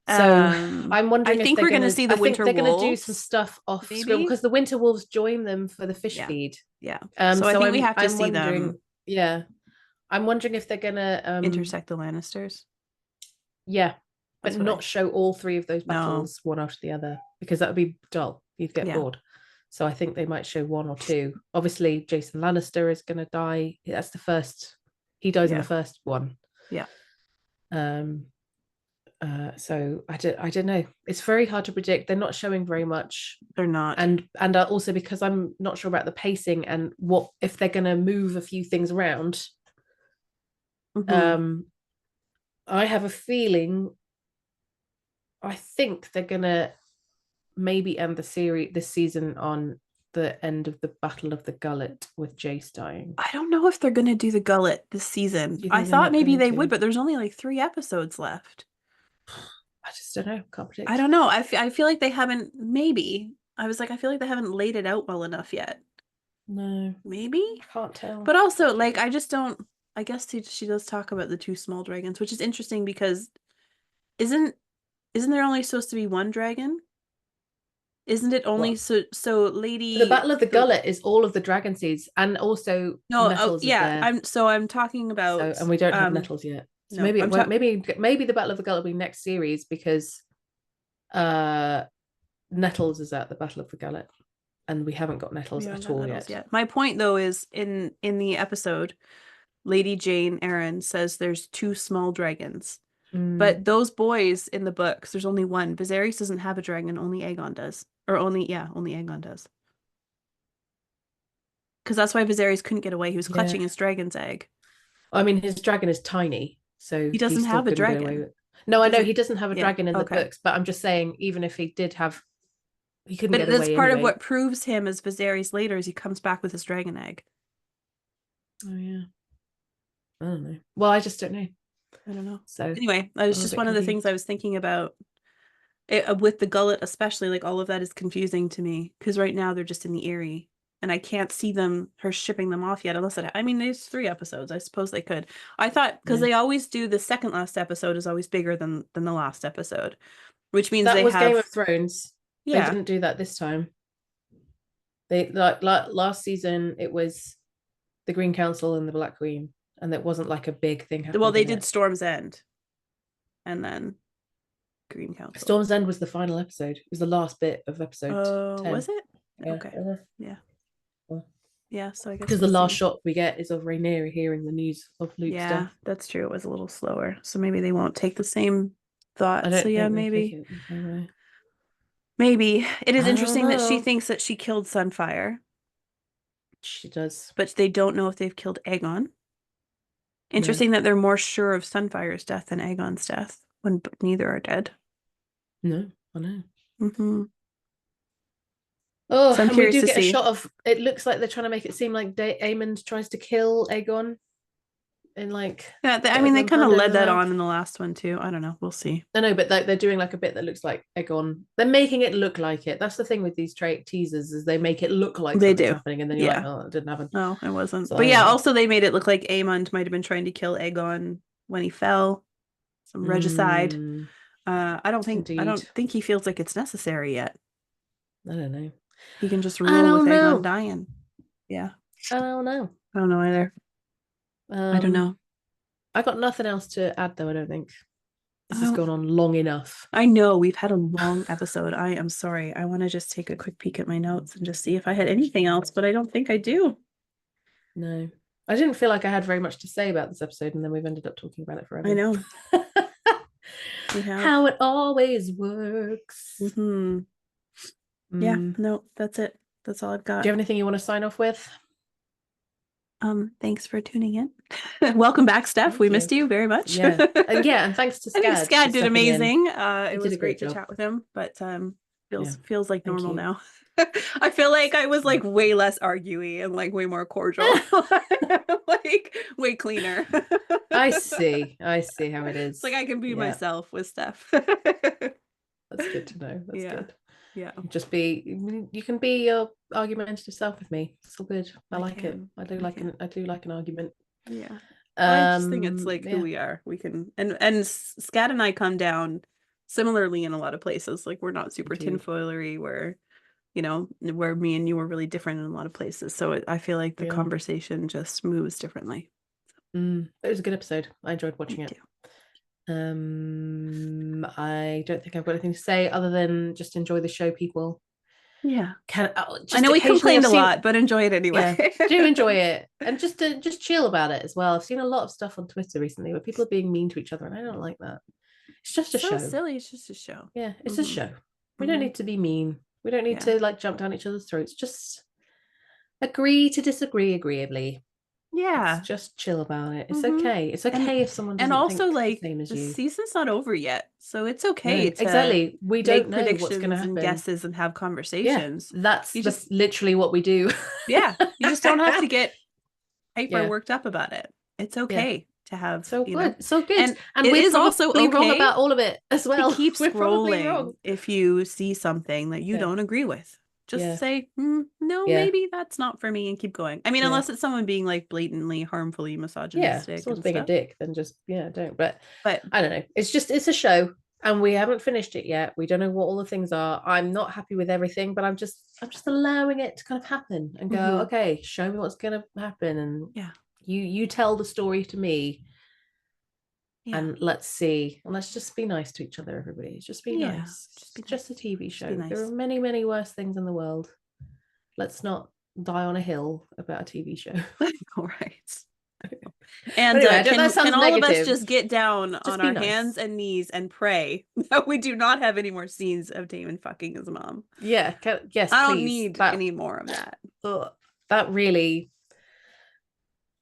So I'm wondering. I think we're going to see the winter wolves. They're going to do some stuff off screen, because the winter wolves join them for the fish feed. Yeah. So I think we have to see them. Yeah. I'm wondering if they're going to intersect the Lannisters. Yeah. But not show all 3 of those battles one after the other, because that would be dull. You'd get bored. So I think they might show 1 or 2. Obviously, Jason Lannister is going to die. That's the first. He dies in the first one. Yeah. So I don't know. It's very hard to predict. They're not showing very much. They're not. And also because I'm not sure about the pacing and what if they're going to move a few things around. Mm-hmm. I have a feeling. I think they're going to maybe end this season on the end of the Battle of the Gullet with Jace dying. I don't know if they're going to do the Gullet this season. I thought maybe they would, but there's only like 3 episodes left. I just don't know. Can't predict. I don't know. I feel like they haven't. Maybe I was like, I feel like they haven't laid it out well enough yet. No, maybe. I can't tell. But also, like, I just don't. I guess she does talk about the 2 small dragons, which is interesting because isn't there only supposed to be 1 dragon? Isn't it only so Lady? The Battle of the Gullet is all of the dragon seeds, and also Nettles. I'm talking about. And we don't have Nettles yet. So maybe the Battle of the Gullet will be next series because Nettles is at the Battle of the Gullet, and we haven't got Nettles at all yet. My point though is in the episode, Lady Jane Eyre says there's 2 small dragons. But those boys in the books, there's only 1. Viserys doesn't have a dragon, only Aegon does. Or only Aegon does. Because that's why Viserys couldn't get away. He was clutching his dragon's egg. I mean, his dragon is tiny, so he doesn't have a dragon. No, I know he doesn't have a dragon in the books, but I'm just saying, even if he did have, he couldn't get away. But that's part of what proves him as Viserys later, is he comes back with his dragon egg. Oh yeah. I don't know. Well, I just don't know. I don't know. So anyway, that was just one of the things I was thinking about with the Gullet, especially. Like, all of that is confusing to me because right now they're just in the Eyrie, and I can't see her shipping them off yet. Unless there's 3 episodes. I suppose they could. I thought because they always do the second last episode is always bigger than the last episode, which means that was Game of Thrones. Yeah, they didn't do that this time. They like last season it was the Green Council and the Black Queen. And that wasn't like a big thing happening. Well, they did Storm's End. And then Green Council. Storm's End was the final episode. It was the last bit of episode 10. Was it? Yeah. Okay. Yeah, so I guess because the last shot we get is of Rhaenyra hearing the news of Luke's death. Yeah, that's true. It was a little slower. So maybe they won't take the same thought. So yeah, maybe. Maybe. It is interesting that she thinks that she killed Sunfire. She does. But they don't know if they've killed Aegon. Interesting that they're more sure of Sunfire's death than Aegon's death when neither are dead. No, I know. Mm-hmm. Oh, so and we do get a shot of. It looks like they're trying to make it seem like Aemond tries to kill Aegon. In like, yeah, I mean, they kind of led that on in the last one too. I don't know. We'll see. I know, but they're doing like a bit that looks like Aegon. They're making it look like it. That's the thing with these teasers, is they make it look like something's happening, and then you're like, oh, it didn't happen. No, it wasn't. So, but yeah, also they made it look like Aemond might have been trying to kill Aegon when he fell. Some regicide. I don't think he feels like it's necessary yet. I don't know. He can just rule with Aegon dying. Yeah. I don't know. I don't know either. I don't know. I got nothing else to add though, I don't think. This has gone on long enough. I know, we've had a long episode. I am sorry. I want to just take a quick peek at my notes and just see if I had anything else, but I don't think I do. No. I didn't feel like I had very much to say about this episode, and then we've ended up talking about it forever. I know. How it always works. Mm-hmm. Yeah, no, that's it. That's all I've got. Do you have anything you want to sign off with? Thanks for tuning in. Welcome back, Stef. We missed you very much. Yeah, and thanks to Scad. I think Scad did amazing. It was great to chat with him, but feels like normal now. I feel like I was like way less arguey and like way more cordial, like way cleaner. I see how it is. It's like I can be myself with Stef. That's good to know. That's good. Yeah. You can be your argumentative self with me. It's all good. I like it. I do like an argument. Yeah. I just think it's like who we are. We can and Scad and I come down similarly in a lot of places. Like we're not super tinfoilery where me and you were really different in a lot of places. So I feel like the conversation just moves differently. It was a good episode. I enjoyed watching it. I don't think I've got anything to say other than just enjoy the show, people. Yeah. I know we complained a lot, but enjoy it anyway. Yeah, do enjoy it, and just chill about it as well. I've seen a lot of stuff on Twitter recently where people are being mean to each other, and I don't like that. It's just a show. Silly. It's just a show. Yeah, it's a show. We don't need to be mean. We don't need to like jump down each other's throats. Just agree to disagree agreeably. Yeah, just chill about it. It's okay. It's okay if someone doesn't also think like the same as you. Season's not over yet, so it's okay to exactly. We don't know predictions what's going to happen, and guesses, and have conversations. Yeah, that's literally what we do. Yeah, you just don't have to get hyper worked up about it. It's okay to have so good, and it we're is also okay wrong about all of it as well. To keep scrolling if you see something that you don't agree with. Just say, no, maybe that's not for me, and keep going. I mean, unless it's someone being like blatantly harmfully misogynistic. If someone's being a dick, then just don't. But I don't know. It's a show, and we haven't finished it yet. We don't know what all the things are. I'm not happy with everything, but I'm just allowing it to kind of happen and go, okay, show me what's gonna happen, and you tell the story to me. And let's see, and let's just be nice to each other, everybody. Just be nice. Just a TV show. Nice. There are many, many worse things in the world. Let's not die on a hill about a TV show. All right. And anyway, can all of us just get down on our hands and knees and pray that we do not have any more scenes of Daemon fucking his mom? Yeah. Yes, I don't need any more of that. That really,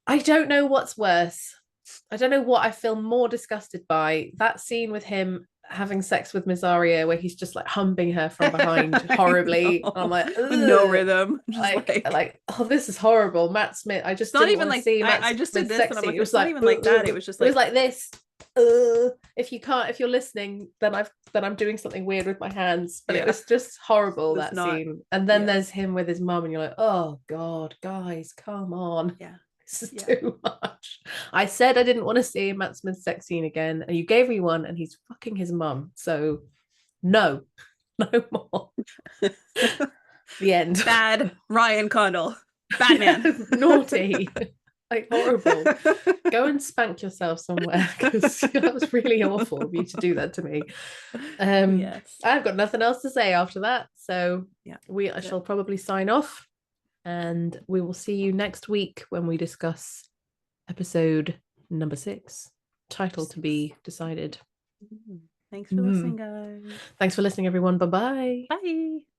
I don't know what's worse. I don't know what I feel more disgusted by. That scene with him having sex with Mysaria, where he's just like humping her from behind horribly. I'm like, no rhythm. Like, oh, this is horrible. Matt Smith. I just not even like see I just did this, and I'm like, it was not even like that. It was just like, it was like this. If you're listening, then I'm doing something weird with my hands. But it was just horrible, that scene. And then there's him with his mum, and you're like, oh God, guys, come on. Yeah. This is too much. I said I didn't want to see a Matt Smith sex scene again, and you gave me one, and he's fucking his mum. So no more. The end. Bad Ryan Condal. Batman. Naughty. Like horrible. Go and spank yourself somewhere, because that was really awful of you to do that to me. I've got nothing else to say after that. So I shall probably sign off. And we will see you next week when we discuss episode number 6, title to be decided. Thanks for listening, guys. Thanks for listening, everyone. Bye-bye. Bye.